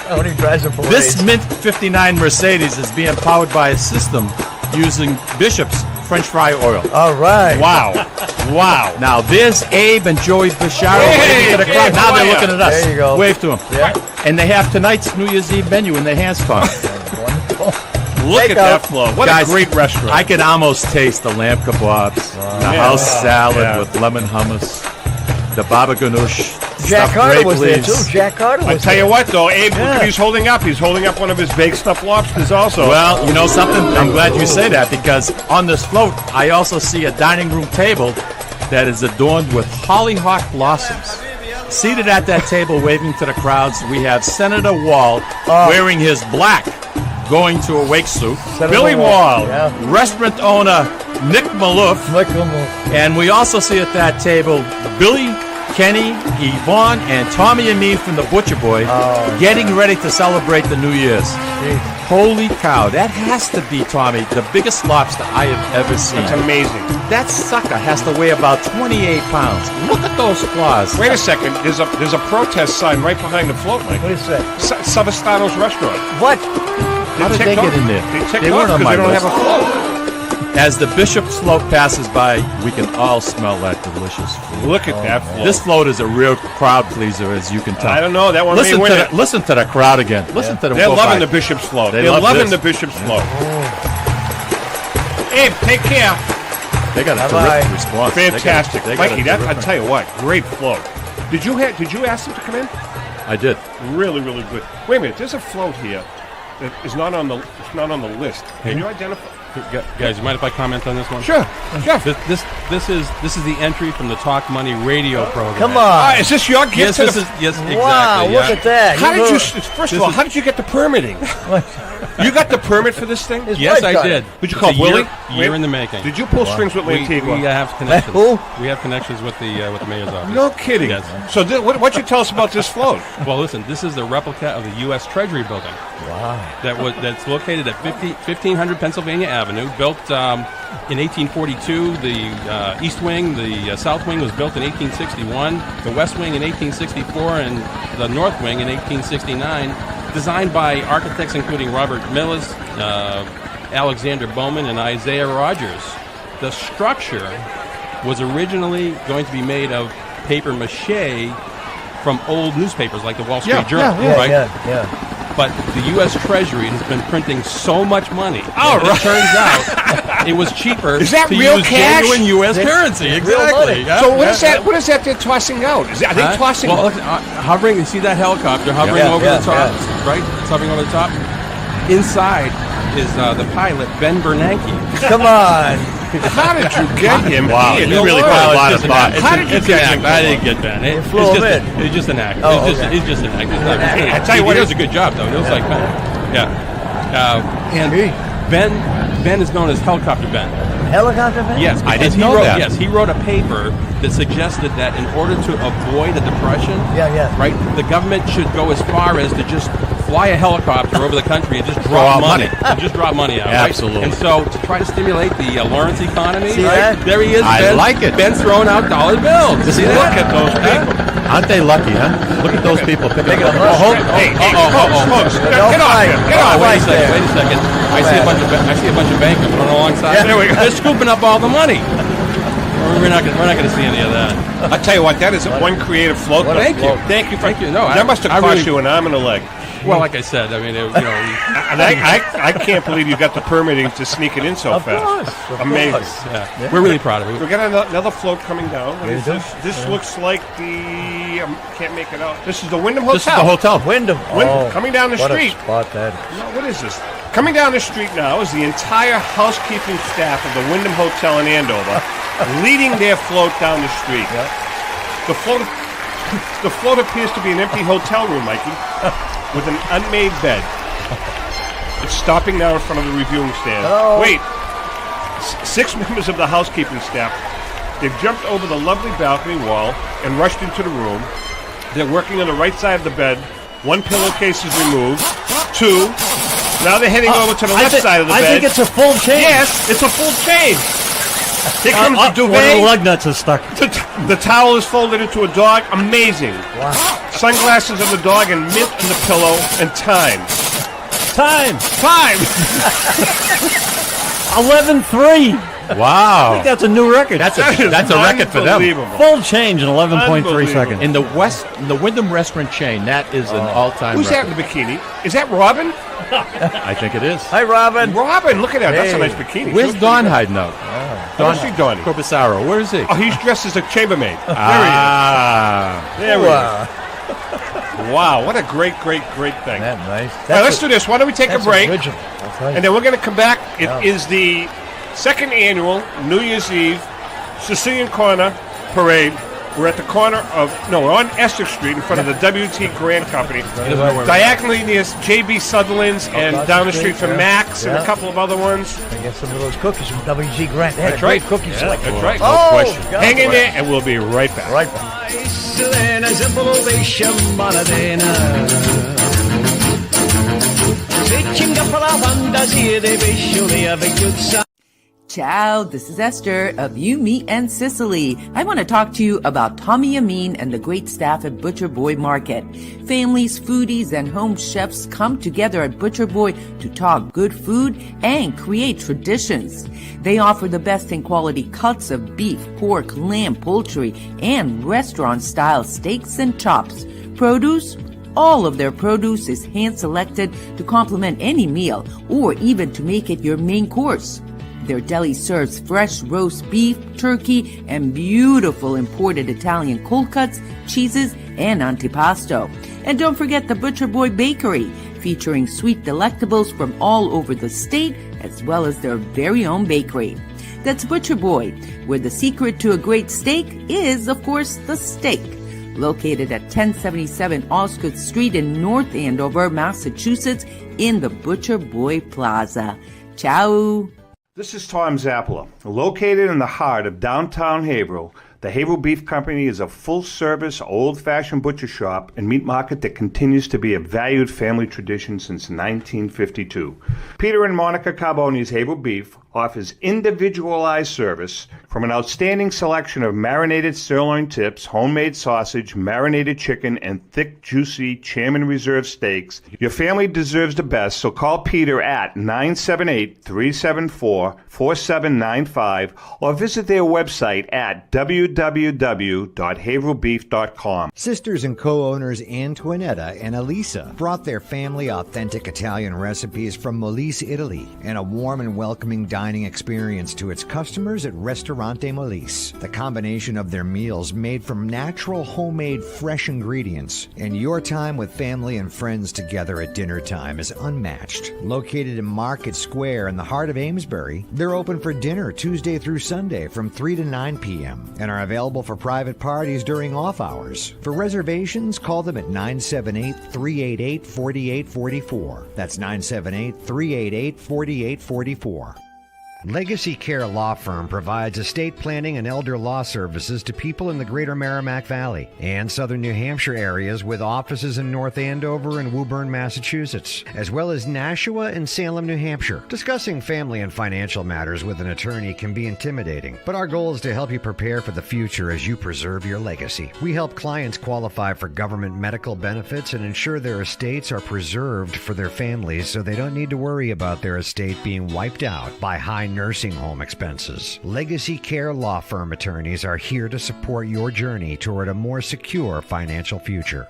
When he drives a parade. This Mint 59 Mercedes is being powered by a system using Bishop's French fry oil. All right. Wow. Now, there's Abe and Joey Bishara waving to the crowd. Now they're looking at us. There you go. Wave to them. Yeah. And they have tonight's New Year's Eve menu in their hands, Tom. Look at that flow. What Guys, a great restaurant. I can almost taste the lamb kebabs, the house salad with lemon hummus, the baba ganoush. Jack Carter was there, too. Jack Carter was I tell you what, though, Abe, look what he's holding up. He's holding up one of his baked stuffed lobsters also. Well, you know something? I'm glad you say that, because on this float, I also see a dining room table that is adorned with hollyhock blossoms. Seated at that table, waving to the crowds, we have Senator Wall wearing his black going to a wake suit. Billy Wall, restaurant owner Nick Maloof, and we also see at that table Billy, Kenny, Yvonne, and Tommy and me from the Butcher Boy getting ready to celebrate the New Year's. Holy cow, that has to be, Tommy, the biggest lobster I have ever seen. It's amazing. That sucker has to weigh about 28 pounds. Look at those claws. Wait a second. There's a protest sign right behind the float, Mike. What is that? Savastano's restaurant. What? How did they get in there? They weren't on my list. They don't have a float. As the Bishop's float passes by, we can all smell that delicious food. Look at that float. This float is a real crowd pleaser, as you can tell. I don't know. That one may win it. Listen to the crowd again. Listen to them. They're loving the Bishop's float. They're loving the Bishop's float. Abe, take care. They got a terrific response. Fantastic. Mikey, I tell you what, great float. Did you ask them to come in? I did. Really, really good. Wait a minute. There's a float here that is not on the list. Can you identify? Guys, you mind if I comment on this one? Sure. This is the entry from the Talk Money radio program. Come on. Is this your gift? Yes, exactly. Wow, look at that. How did you? First of all, how did you get the permitting? You got the permit for this thing? Yes, I did. Did you call Willie? Year in the making. Did you pull strings with Antigua? We have connections. Who? We have connections with the mayor's office. No kidding. Yes. So what you tell us about this float? Well, listen, this is the replica of the U.S. Treasury building. Wow. That's located at 1500 Pennsylvania Avenue, built in 1842. The East Wing, the South Wing was built in 1861, the West Wing in 1864, and the North Wing in 1869, designed by architects including Robert Millis, Alexander Bowman, and Isaiah Rogers. The structure was originally going to be made of paper mache from old newspapers like the Wall Street Journal, right? Yeah. But the U.S. Treasury has been printing so much money. Oh, It turns out it was cheaper Is that to real use cash? genuine U.S. currency. Exactly. Yeah, So what is that? What is that they're tossing out? Are they tossing? Well, look, hovering. You see that helicopter hovering over the top, right? It's hovering over the top. Inside is the pilot Ben Bernanke. Come on. How did you get him? Wow, you really put a lot of thought. How did you get him? I didn't get Ben. It's just an act. He's just an act. I tell you what, he does a good job though. He looks like Ben. Yeah. And Ben is known as Helicopter Ben. Helicopter Ben? Yes, I didn't he know wrote, that. Yes, he wrote a paper that suggested that in order to avoid a depression, right, the government should go as far as to just fly a helicopter over the country and just drop money. And just drop money out. Absolutely. Right? And so to try to stimulate the Lawrence economy, See that? there he is. I like it. Ben's throwing out dollar bills. Look at those people. Aren't they lucky, huh? Look at those people picking up. Hey, folks, get off here. Get off. Wait a second. I see a bunch of bankers running alongside. There we go. They're scooping up all the money. We're not going to see any of that. I'll tell you what, that is one creative float. Thank you. Thank you. No, that must have cost you an arm and a leg. Well, like I said, I mean, and I can't believe you got the permitting to sneak it in so fast. Amazing. Yeah. We're really proud of it. We got another float coming down. What is this? This looks like the can't make it out. This is the Wyndham Hotel. This is the hotel. Wyndham. Coming down the street. What a spot that is. No, what is this? Coming down the street now is the entire housekeeping staff of the Wyndham Hotel in Andover, leading their float down the street. The float appears to be an empty hotel room, Mikey, with an unmade bed. It's stopping now in front of the reviewing stand. Oh. Wait, 6 members of the housekeeping staff, they've jumped over the lovely balcony wall and rushed into the room. They're working on the right side of the bed. 1 pillowcase is removed. 2. Now they're heading over to the left side of the bed. I think it's a full change. Yes, it's a full change. Here comes the duvet. One of the lug nuts is stuck. The towel is folded into a dog. Amazing. Wow. Sunglasses of the dog and mint in the pillow and time. Time. 11:03. Wow. I think that's a new record. That's a record for them. Full change in 11.3 seconds. In the Wyndham restaurant chain, that is an all-time Who's record. that in the bikini? Is that Robin? I think it is. Hi, Robin. Robin, look at that. That's a Hey. nice bikini. Where's Don hiding out? Don, see Donnie. Corbisaro. Where is he? Oh, he's dressed as a chambermaid. There he is. Wow, what a great thing. That nice. All right, let's do this. Why don't we take a break? Original. That's right. And then we're going to come back. It is the second annual New Year's Eve Sicilian Corner Parade. We're at the corner of, we're on Essex Street in front of the WT Grant Company. Diagonally near J.B. Sutherland's and down the street from Max and a couple of other ones. I get some of those cookies from WG Grant. They had That's great right. cookies. That's right. Oh, No question. Hang in there and we'll be right back. Right back. Ciao, this is Esther of You, Me, and Sicily. I want to talk to you about Tommy Amin and the great staff at Butcher Boy Market. Families, foodies, and home chefs come together at Butcher Boy to talk good food and create traditions. They offer the best in quality cuts of beef, pork, lamb, poultry, and restaurant-style steaks and chops. Produce? All of their produce is hand-selected to complement any meal or even to make it your main course. Their deli serves fresh roast beef, turkey, and beautiful imported Italian cold cuts, cheeses, and antipasto. And don't forget the Butcher Boy Bakery, featuring sweet delectables from all over the state, as well as their very own bakery. That's Butcher Boy, where the secret to a great steak is, of course, the steak. Located at 1077 Osgood Street in North Andover, Massachusetts, in the Butcher Boy Plaza. Ciao! This is Tom Zappala. Located in the heart of downtown Haverhill, the Haverhill Beef Company is a full-service, old-fashioned butcher shop and meat market that continues to be a valued family tradition since 1952. Peter and Monica Carboni's Haverhill Beef offers individualized service from an outstanding selection of marinated sirloin tips, homemade sausage, marinated chicken, and thick, juicy Chairman Reserve steaks. Your family deserves the best, so call Peter at 978-374-4795 or visit their website at www.haverhillbeef.com. Sisters and co-owners Antoinetta and Elisa brought their family authentic Italian recipes from Molise, Italy, and a warm and welcoming dining experience to its customers at Ristorante Molise. The combination of their meals made from natural, homemade, fresh ingredients, and your time with family and friends together at dinner time is unmatched. Located in Market Square in the heart of Amesbury, they're open for dinner Tuesday through Sunday from 3 to 9 p.m. and are available for private parties during off hours. For reservations, call them at 978-388-4844. That's 978-388-4844. Legacy Care Law Firm provides estate planning and elder law services to people in the greater Merrimack Valley and southern New Hampshire areas, with offices in North Andover and Woburn, Massachusetts, as well as Nashua and Salem, New Hampshire. Discussing family and financial matters with an attorney can be intimidating, but our goal is to help you prepare for the future as you preserve your legacy. We help clients qualify for government medical benefits and ensure their estates are preserved for their families so they don't need to worry about their estate being wiped out by high nursing home expenses. Legacy Care Law Firm attorneys are here to support your journey toward a more secure financial future.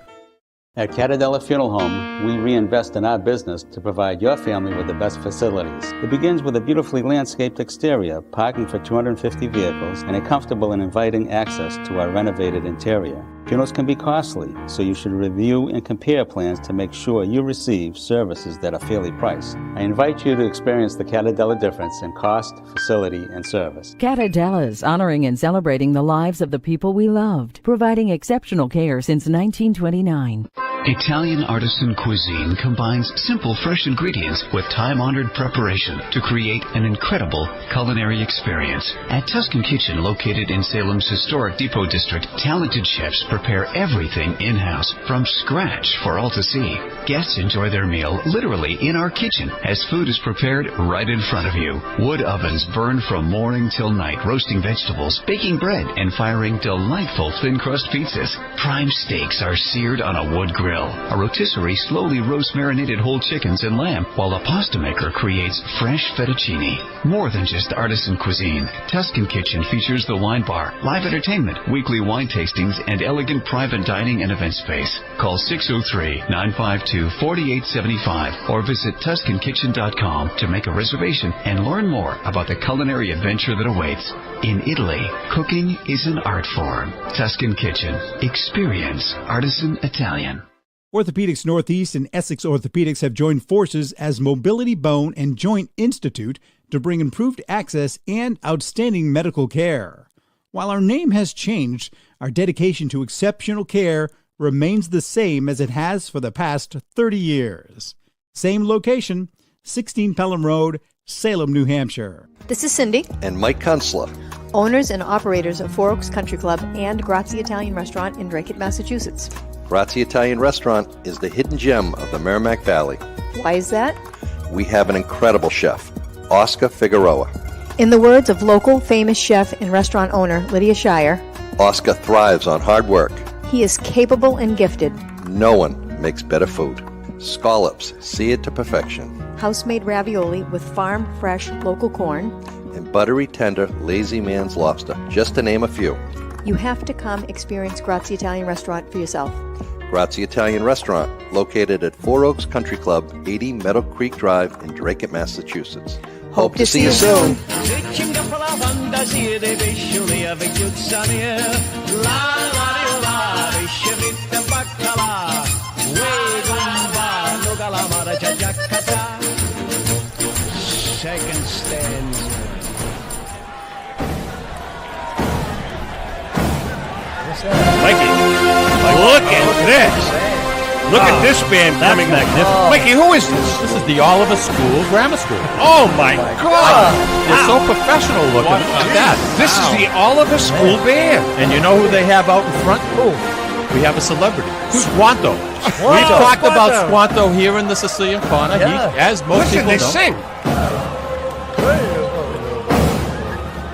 At Catadella Funeral Home, we reinvest in our business to provide your family with the best facilities. It begins with a beautifully landscaped exterior, parking for 250 vehicles, and a comfortable and inviting access to our renovated interior. Funerals can be costly, so you should review and compare plans to make sure you receive services that are fairly priced. I invite you to experience the Catadella difference in cost, facility, and service. Catadella's, honoring and celebrating the lives of the people we loved, providing exceptional care since 1929. Italian artisan cuisine combines simple, fresh ingredients with time-honored preparation to create an incredible culinary experience. At Tuscan Kitchen, located in Salem's historic Depot District, talented chefs prepare everything in-house from scratch for all to see. Guests enjoy their meal literally in our kitchen as food is prepared right in front of you. Wood ovens burn from morning till night, roasting vegetables, baking bread, and firing delightful thin-crust pizzas. Prime steaks are seared on a wood grill. A rotisserie slowly roasts marinated whole chickens and lamb, while a pasta maker creates fresh fettuccine. More than just artisan cuisine, Tuscan Kitchen features the wine bar, live entertainment, weekly wine tastings, and elegant private dining and event space. Call 603-952-4875 or visit TuscanKitchen.com to make a reservation and learn more about the culinary adventure that awaits. In Italy, cooking is an art form. Tuscan Kitchen. Experience artisan Italian. Orthopedics Northeast and Essex Orthopedics have joined forces as Mobility Bone and Joint Institute to bring improved access and outstanding medical care. While our name has changed, our dedication to exceptional care remains the same as it has for the past 30 years. Same location, 16 Pelham Road, Salem, New Hampshire. This is Cindy. And Mike Kunstler, Owners and operators of Four Oaks Country Club and Grazie Italian Restaurant in Drake, Massachusetts. Grazie Italian Restaurant is the hidden gem of the Merrimack Valley. Why is that? We have an incredible chef, Oscar Figueroa. In the words of local famous chef and restaurant owner Lydia Shire, Oscar thrives on hard work. He is capable and gifted. No one makes better food. Scallops, seared to perfection. House-made ravioli with farm-fresh local corn. And buttery, tender, lazy man's lobster, just to name a few. You have to come experience Grazie Italian Restaurant for yourself. Grazie Italian Restaurant, located at Four Oaks Country Club, 80 Meadow Creek Drive in Drake, Massachusetts. Hope to see you soon. Second stanza. Mikey, look at this. Look at this band coming. Magnificent. Mikey, who is this? This is the Oliver School Grammar School. Oh, my God. They're so professional looking. Look at that. This is the Oliver School Band. And you know who they have out in front? Who? We have a celebrity. Squanto. We've talked about Squanto here in the Sicilian Corner. Yeah. He, as most Listen, people they know. sing.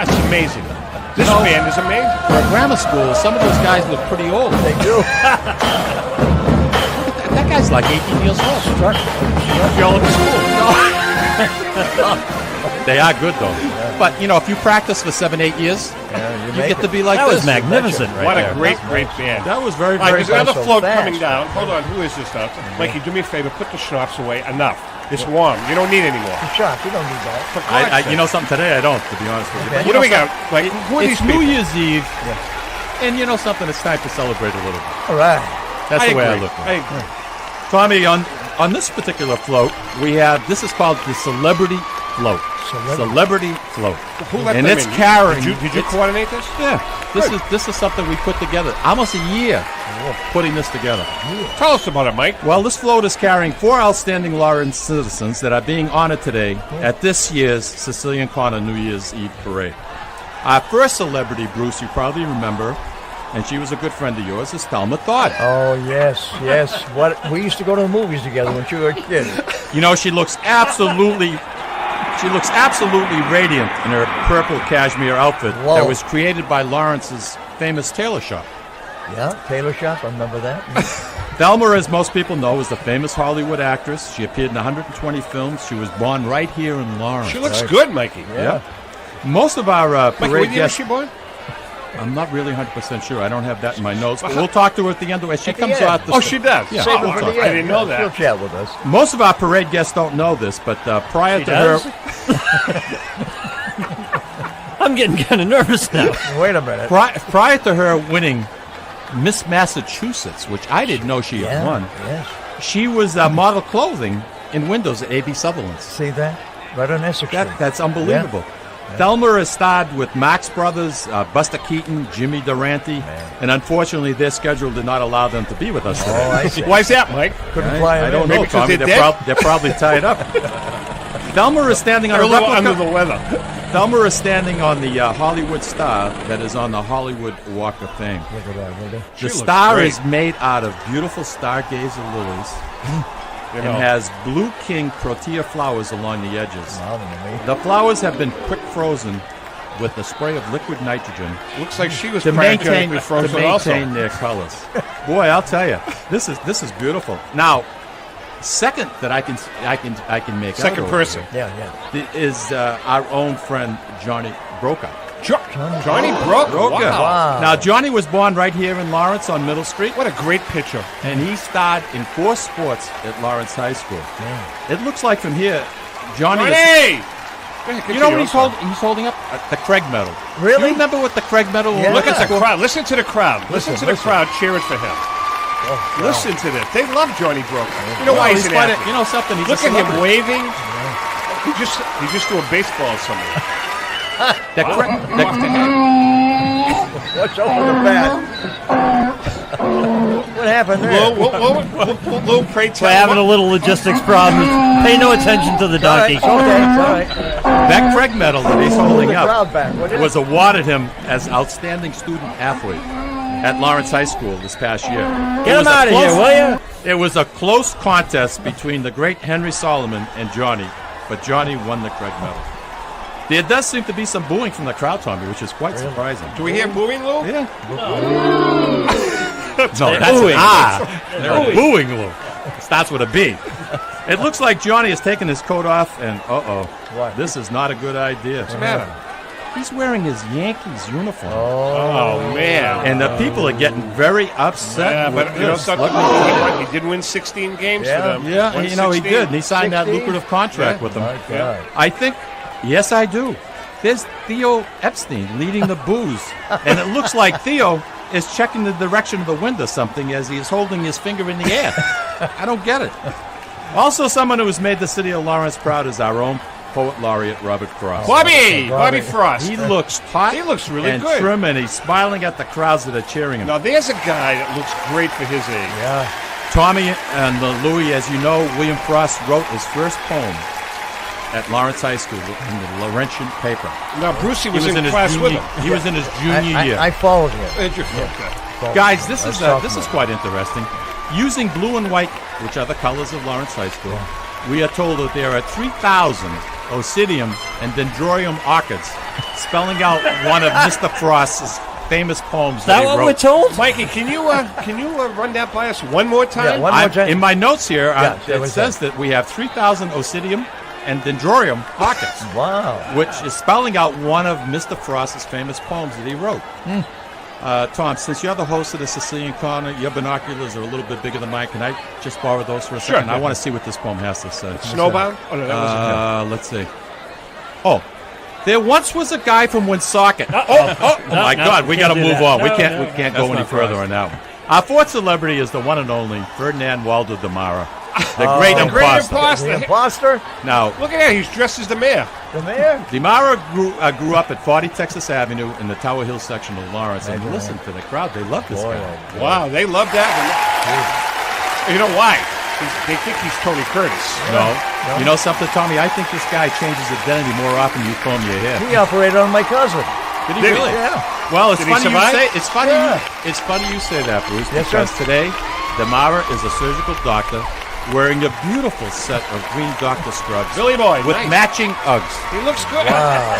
That's amazing. This band is amazing. For a grammar school, some of those guys look pretty old. They do. That guy's like 18 years old. You're all in school. They are good, though. But, you know, if you practice for 7-8 years, you get to be like that this. That was magnificent right What there. a great band. That was very, All right, very there's another special. float coming down. Hold on, who is this now? Mikey, do me a favor, put the schnapps away. Enough. It's warm. You don't need any more. Shop, you don't need that. You know something, today I don't, to be honest with you. Okay. But What do we got? Like, who are It's these New people? Year's Eve, and you know something, it's time to celebrate a little bit. All right. That's the way I agree. look at I it. agree. Tommy, on this particular float, we have, this is called the Celebrity float. Celebrity float. Who let and them it's in? carrying. Did you coordinate this? Yeah. This is something we put together. Almost a year putting this together. Tell us about it, Mike. Well, this float is carrying 4 outstanding Lawrence citizens that are being honored today at this year's Sicilian Corner New Year's Eve parade. Our first celebrity, Bruce, you probably remember, and she was a good friend of yours, is Thelma Todd. Oh, yes. What we used to go to the movies together when you were a kid. You know, she looks absolutely radiant in her purple cashmere outfit that was created by Lawrence's famous tailor shop. Yeah, tailor shop, I remember that. Thelma, as most people know, is a famous Hollywood actress. She appeared in 120 films. She was born right here in Lawrence. She looks good, Mikey. Yeah. Most of our parade Mikey, what year was guests... she born? I'm not really 100% sure. I don't have that in my notes, but we'll talk to her at the end of it. She comes out. Oh, she does? Yeah. Save it for the end. I didn't know that. She'll chat with us. Most of our parade guests don't know this, but prior She to does? her... I'm getting kind of nervous now. Wait a minute. Prior to her winning Miss Massachusetts, which I didn't know she had won, she was model clothing in windows at A.B. Sutherland's. See that? Right on Essex Street. That's unbelievable. Thelma has starred with Marx Brothers, Buster Keaton, Jimmy Durante, and unfortunately their schedule did not allow them to be with us today. Oh, I see. Why's that, Mike? Couldn't fly I in don't there. know, Maybe 'cause Tommy. they're They're probably tied up. Thelma is standing on They're a a little replica. under the weather. Thelma is standing on the Hollywood star that is on the Hollywood Walk of Fame. Look at that, look at The star is made out of beautiful stargazer lilies and has blue king protea flowers along the edges. The flowers have been quick frozen with a spray of liquid nitrogen. Looks like she was to maintain cryogenically frozen also. their colors. Boy, I'll tell you, this is beautiful. Now, second that I can make Second out person. is our own friend Johnny Brokaw. Johnny Brokaw. Wow. Now, Johnny was born right here in Lawrence on Middle Street. What a great picture. And he starred in 4 sports at Lawrence High School. It looks like from here, Johnny is... You know what he's holding up? The Craig Medal. Really? You remember what the Craig Medal was? Look at the crowd. Listen to the crowd. Listen to the crowd cheering for him. Oh, Listen to this. They love Johnny Brokaw. You know why he's an athlete? You know something? He's Look a at him celebrity. waving. He just threw a baseball somewhere. Watch out for the bat. What happened there? Lou, pray tell. We're having a little logistics problem. Pay no attention to the donkey. It's all right. That Craig Medal that he's holding the up crowd back, would you? was awarded him as outstanding student athlete at Lawrence High School this past year. Get him out of here, will you? It was a close contest between the great Henry Solomon and Johnny, but Johnny won the Craig Medal. There does seem to be some booing from the crowd, Tommy, which is quite surprising. Do we hear booing, Lou? Yeah. No, that's booing. Booing, Lou. Starts with a B. It looks like Johnny has taken his coat off, and this is not a good idea. What's the matter? He's wearing his Yankees uniform. Oh, man. And the people are getting very upset. Yeah, with but you know this. something? He did win 16 games for them. Yeah, Won you know, he 16. did. And he signed that lucrative contract with them. I think, yes, I do. There's Theo Epstein leading the boos. And it looks like Theo is checking the direction of the wind or something as he is holding his finger in the air. I don't get it. Also, someone who has made the city of Lawrence proud is our own poet laureate, Robert Frost. Bobby Frost. He looks hot. He looks really and good. trim, and he's smiling at the crowds that are cheering him. Now, there's a guy that looks great for his age. Yeah. Tommy and Louis, as you know, William Frost wrote his first poem at Lawrence High School in the Laurentian paper. Now, Brucey was in class with him. He was in his junior year. I followed him. Guys, this is quite interesting. Using blue and white, which are the colors of Lawrence High School, we are told that there are 3,000 Oncidium and Dendrobium orchids, spelling out one of Mr. Frost's famous poems. Is that he what wrote. we're told? Mikey, can you run that by us one more time? Yeah, one more time. In my notes here, it what's says that we have 3,000 Oncidium and Dendrobium orchids. Wow. Which is spelling out one of Mr. Frost's famous poems that he wrote. Tom, since you're the host of the Sicilian Corner, your binoculars are a little bit bigger than mine. Can I just borrow those for a second? I want to see what this poem has to say. Snowbound? Oh, no, that wasn't him. Let's see. Oh, there once was a guy from Woonsocket. Oh my God, we got to move on. We can't go any further on that one. Our fourth celebrity is the one and only Ferdinand Waldo Damara. The great The great imposter. The imposter? Now, Look at that. He's dressed as the mayor. The mayor? DeMara grew up at 40 Texas Avenue in the Tower Hill section of Lawrence. And listen to the crowd. They love this guy. Wow, they love that. You know why? They think he's Tony Curtis. No. You know something, Tommy? I think this guy changes identity more often than you comb your hair. He operated on my cousin. Did he really? Yeah. Well, it's Did he funny you survive? say. It's funny. Yeah. It's funny you say that, Bruce. Yes, sir. Because today, DeMara is a surgical doctor wearing a beautiful set of green doctor scrubs. Billy Boy, with nice. matching Uggs. He looks good. Wow.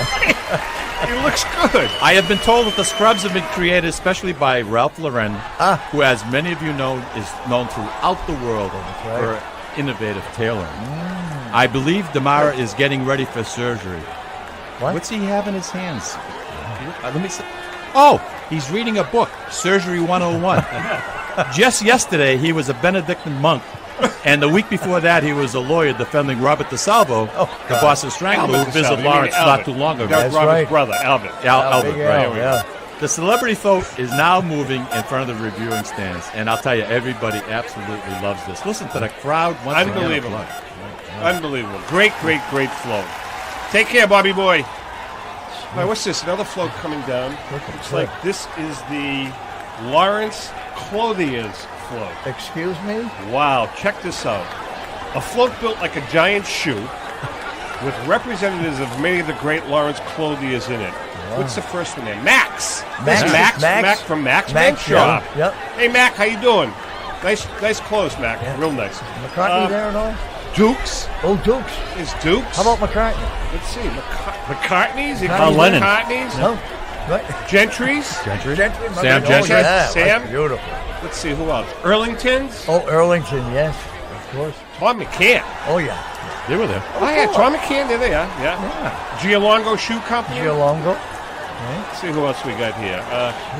He looks good. I have been told that the scrubs have been created especially by Ralph Lauren, who, as many of you know, is known throughout the world for innovative tailoring. I believe DeMara is getting ready for surgery. What's he have in his hands? Let me see. Oh, he's reading a book, Surgery 101. Just yesterday, he was a Benedictine monk. And the week before that, he was a lawyer defending Robert DeSalvo, the Boston Strangler, who visited Lawrence not too long ago. That's Robert's brother, Albert. Albert, right. Yeah. The celebrity folk is now moving in front of the reviewing stands. And I'll tell you, everybody absolutely loves this. Listen to the crowd once again. Unbelievable. Unbelievable. Great flow. Take care, Bobby boy. All right, what's this? Another float coming down. Looks like this is the Lawrence Clothiers float. Excuse me? Wow, check this out. A float built like a giant shoe with representatives of many of the great Lawrence Clothiers in it. What's the first one there? Max. Max. Max from Max Men's Shop. Yep. Hey, Mac, how you doing? Nice clothes, Mac. Yeah. Real nice. McCartney there and all? Dukes. Oh, Dukes. Is Dukes? How about McCartney? Let's see. McCartney's? Lennon. McCartney's? No. Right. Gentry's? Gentry. Sam Gentry. Yeah, Sam? that's beautiful. Let's see, who else? Erlington's? Oh, Erlington, yes. Of course. Tom McCann. Oh, yeah. They were there. Oh, yeah, Tom McCann, there they are. Yeah. Gialongo Shoe Company. Gialongo. Let's see who else we got here.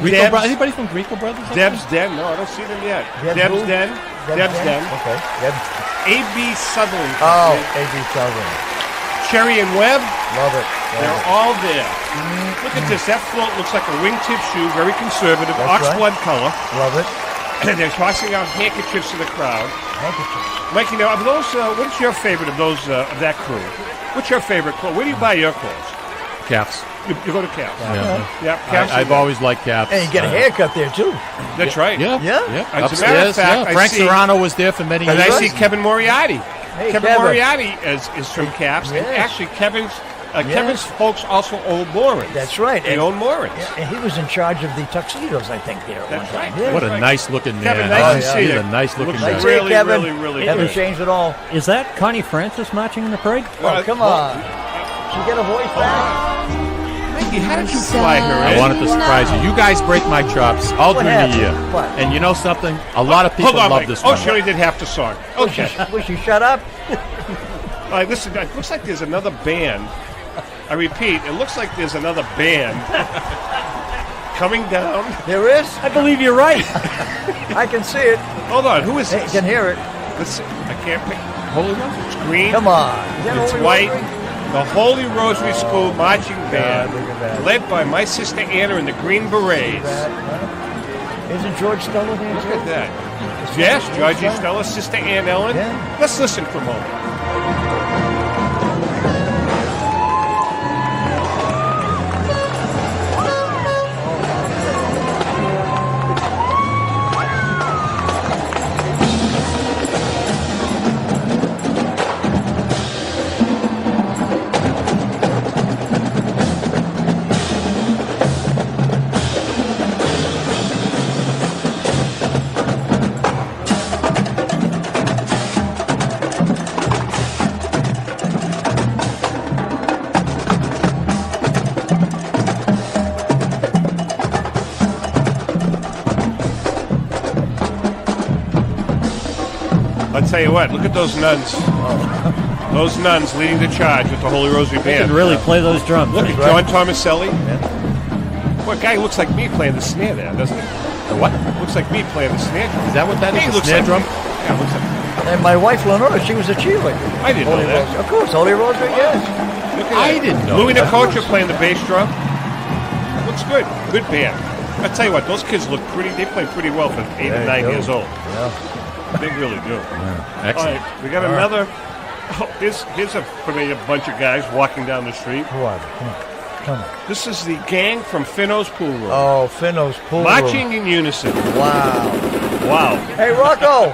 Anybody from Greco Brothers? Deb's Den. No, I don't see them yet. Deb's Den. Deb's Den. Okay. Deb's. A.B. Sutherland. Oh, A.B. Sutherland. Cherry and Webb. Love it. They're all there. Look at this. That float looks like a wingtip shoe, very conservative, oxblood color. Love it. They're tossing out handkerchiefs to the crowd. Handkerchiefs. Mike, you know, of those, what's your favorite of those of that crew? What's your favorite clothes? Where do you buy your clothes? Caps. You go to Caps. Yeah. Caps. I've always liked Caps. And you get a haircut there, too. That's right. Yeah. As a matter of fact, Frank Serrano was there for many years. And I see Kevin Moriarty. Hey, Kevin Moriarty is from Caps. Yes. And actually, Kevin's folks also own Moorings. That's right. They own Moorings. And he was in charge of the tuxedos, I think, there. That's right. Yeah. What a nice-looking man. Kevin, nice to see He's you. a nice-looking Looks guy. really, Kevin. really Haven't good. changed at all. Is that Connie Francis marching in the parade? Oh, come on. Did you get a voice back? Mikey, how did you fly her I in? wanted to surprise you. You guys break my chops all What during the happened? year. What? And you know something? A lot of people Hold on, love Mike. this Oh, one. she only did half the song. Okay. Will she shut up? All right, listen, it looks like there's another band. I repeat, it looks like there's another band coming down. There is? I believe you're right. I can see it. Hold on, who is I this? can hear it. Let's see. I can't pick. Holy Rosary. It's green. Come on. Is that It's Holy white. Rosary? The Holy Rosary School Marching Band, look at that. led by my sister Anna in the Green Berets. Isn't George Stella there, Look too? at that. Yes, Georgie Stella, sister Ann Ellen. Yeah. Let's listen for a moment. I'll tell you what, look at those nuns. Those nuns leading the charge with the Holy Rosary They Band. could really play those drums. Look at John Tomaselli. What guy looks like me playing the snare there, doesn't he? The what? Looks like me playing the snare drum. Is that what that He is? The looks snare like drum? Yeah, looks like. And my wife, Lenora, she was a cheerleader. I didn't Holy know that. Rosary. Of course, Holy Rosary, yes. Look at I that. didn't know Louis that. Nicocha playing the bass drum. Looks good. Good band. I tell you what, those kids look pretty. They play pretty well for 8 and 9 years old. Yeah. They really do. Excellent. All right, we got another. Oh, here's a familiar bunch of guys walking down the street. Who are they? Come on. This is the gang from Finno's Pool Room. Oh, Finno's Pool Room. Marching in unison. Wow. Hey, Rocco.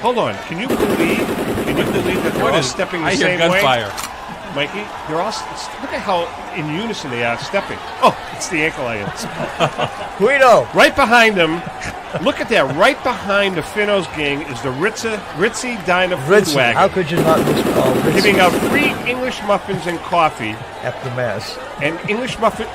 Hold on. Can you believe that they're all stepping the I same hear way? gunfire. Mikey, they're all. Look at how in unison they are stepping. Oh, it's the ankle irons. Guido. Right behind them. Look at that. Right behind the Finno's gang is the Ritzy Diner Food Ritzy. Wagon. How could you not miss Ritzy? Giving out free English muffins and coffee. After Mass. And English muffin.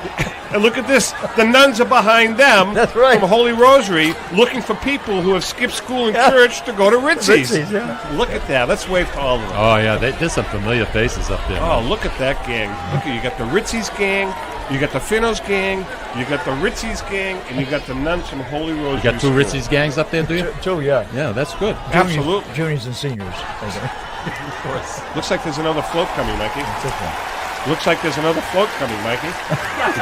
And look at this. The nuns are behind them. That's right. From Holy Rosary, looking for people who have skipped school and church to go to Ritzy's. Ritzy's, yeah. Look at that. Let's wave to all of them. Oh, yeah, there's some familiar faces up there. Oh, look at that gang. Look at you got the Ritzy's gang, you got the Finno's gang, you got the Ritzy's gang, and you got the nuns from Holy Rosary. You got two Ritzy's gangs up there, do you? Two, yeah. Yeah, that's good. Absolutely. Juniors and seniors. Of course. Looks like there's another float coming, Mikey. Looks like there's another float coming, Mikey.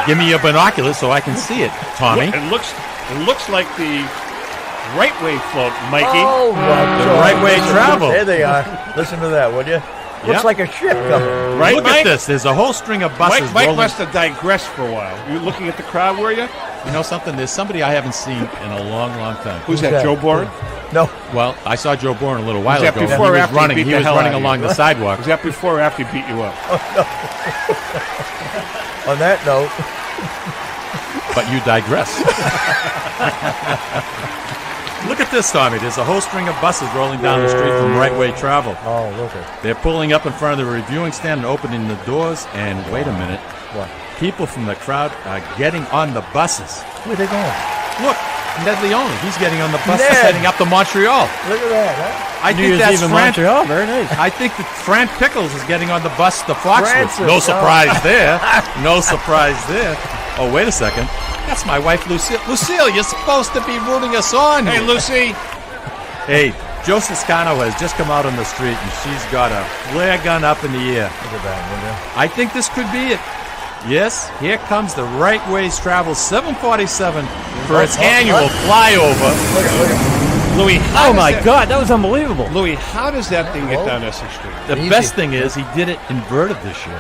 Give me your binoculars so I can see it, Tommy. It looks like the right way float, Mikey. Oh, the right way travel. There they are. Listen to that, would you? Looks like a ship coming. Right, Look Mike? at this. There's a whole string of buses Mike rolling. must have digressed for a while. You looking at the crowd, were you? You know something? There's somebody I haven't seen in a long, long time. Who's that, Joe Boren? No. Well, I saw Joe Boren a little while Was that ago. before or He was after running. he beat He the was hell running out of along you? the sidewalk. Was that before or after he beat you up? On that note. But you digress. Look at this, Tommy. There's a whole string of buses rolling down the street from Right Way Travel. Oh, look at. They're pulling up in front of the reviewing stand and opening the doors. And wait a minute. What? People from the crowd are getting on the buses. Where are they going? Look, Ned Leone. He's getting on the bus Ned. heading up to Montreal. Look at that, huh? I New think Year's that's Eve in Fran. Montreal. Very nice. I think that Fran Pickles is getting on the bus to Foxwood. Francis, No oh. surprise there. No surprise there. Oh, wait a second. That's my wife, Lucille. Lucille, you're supposed to be rooting us on. Hey, Lucy. Hey, Joe Siscano has just come out on the street, and she's got a flare gun up in the air. Look at that, will you? I think this could be it. Yes, here comes the Right Ways Travel 747 for its annual flyover. Look at. Louis, Oh my God, that was unbelievable. Louis, how does that thing get down Essex Street? The Easy. best thing is he did it inverted this year.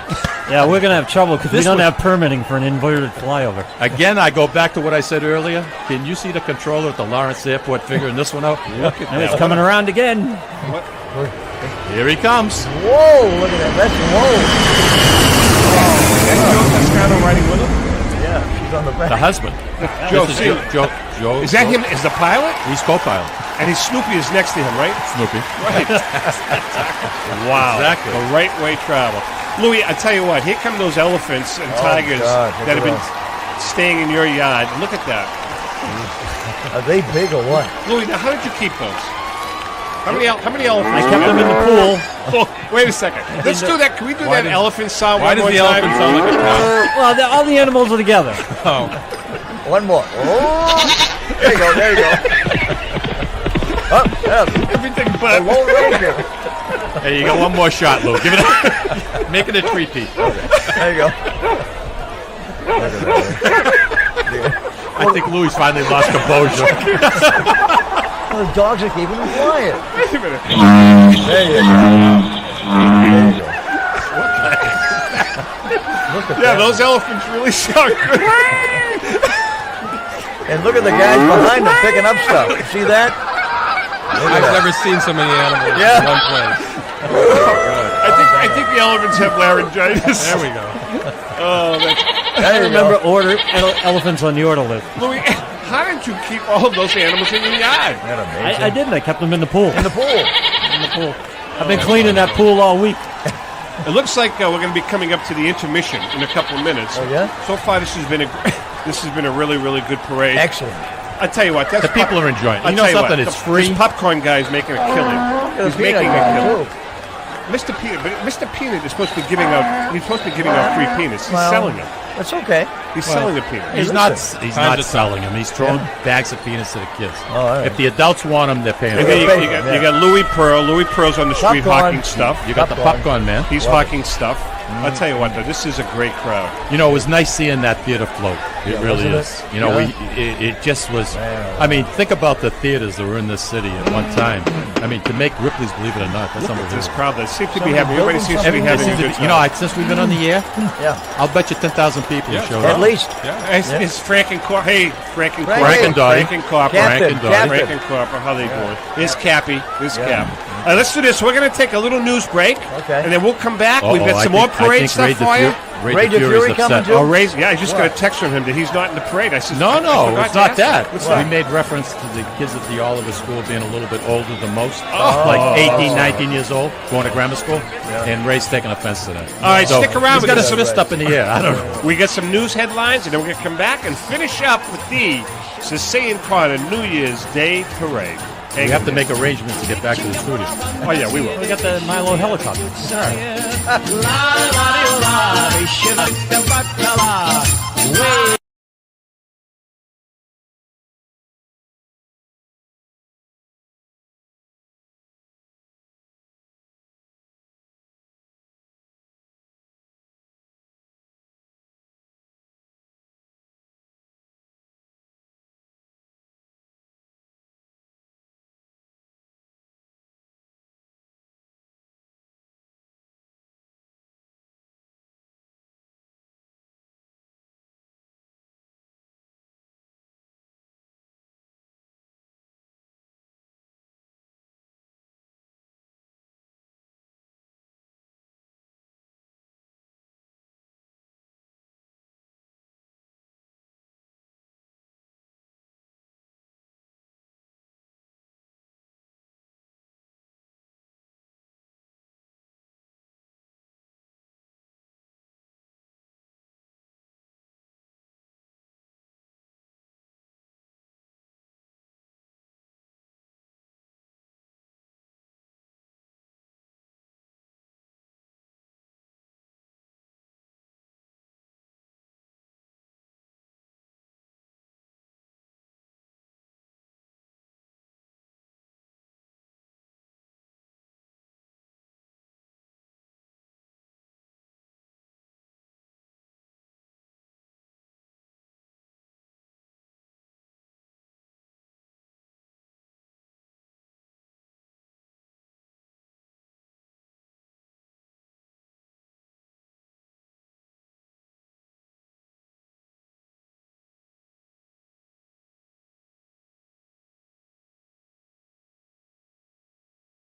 Yeah, we're gonna have trouble because we This don't was- have permitting for an inverted flyover. Again, I go back to what I said earlier. Can you see the controller at the Lawrence Airport figuring this one out? Look at And it's that. coming around again. Here he comes. Whoa, look at that. That's Is Joe Toscano riding with him? Yeah, she's on the back. The husband. Joe, This see, is Joe. is that him? Is the pilot? He's co-pilot. And his Snoopy is next to him, right? Snoopy. Right. Wow. Exactly. The right way travel. Louis, I tell you what, here come those elephants and tigers God, look that have at been staying in your yard. Look at that. Are they big or what? Louis, now how did you keep those? How many elephants? I kept them in the pool. Oh, wait a second. Let's do that. Can we do that elephant sound Why one does more the time? elephant sound like a cow? Well, all the animals are together. Oh. One more. Oh, there you go. There you go. Oh, yeah. Everything The but. Lone Ranger. Hey, you got one more shot, Lou. Give it a make it a three-peat. There you go. I think Louis finally lost composure. Well, the dogs are keeping them quiet. Wait a minute. There you go. There you go. Look at Yeah, that. those elephants really sound good. And look at the guys behind them picking up stuff. See that? Look at I've that. never seen so many animals Yeah. in one place. I think the elephants have laryngitis. There we go. Oh, that's, There you Remember, go. elephants on the order list. Louis, how did you keep all of those animals in your yard? Isn't that amazing? I didn't. I kept them in the pool. In the pool. In the pool. I've been cleaning that pool all week. It looks like we're going to be coming up to the intermission in a couple of minutes. Oh, yeah? So far, this has been a really, really good parade. Excellent. I tell you what, that's The people are enjoying it. I You know tell something? what, It's free. This popcorn guy is making a killing. He's The peanut making a guy, killing. too. Mr. Peanut, but Mr. Peanut is supposed to be giving out. He's supposed to be giving out free peanuts. He's Well, selling them. That's okay. He's selling the peanuts. He's not selling them. He's throwing Yeah. bags of peanuts to the kids. Oh, all right. If the adults want them, they're paying. And for then them. you got Louis Pearl. Louis Pearl's on the street Popcorn. hawking stuff. You got the popcorn man. He's hawking stuff. I'll tell you what, though, this is a great crowd. You know, it was nice seeing that theater float. It really is. You know, it just was. I mean, think about the theaters that were in this city at one time. I mean, to make Ripley's, believe it or not, that's unbelievable. This crowd that seems to be having. Everybody seems to be having a good time. You know, since we've been on the air, I'll bet you 10,000 people showed up. At least. It's Frank and Corp. Hey, Frank and Corp. Frank and Dottie. Frank and Corp. Frank and Dottie. Frank and Corp. How they doing? Here's Cappy. Here's Cap. Let's do this. We're going to take a little news break, and then we'll come back. We've got some more parade stuff for you. Ray the Fury coming too? Oh, Ray's, I just got a text from him that he's not in the parade. I said, No, it's not that. We made reference to the kids at the Oliver School being a little bit older than most, like 18, 19 years old, going to grammar school, and Ray's taking offense to that. All right, stick around. He's got his fist up in the air. I don't know. We got some news headlines, and then we're going to come back and finish up with the Sicilian Corner New Year's Day Parade. We have to make arrangements to get back to the studio. Oh, yeah, we will. We got the Milo helicopter. La la la la,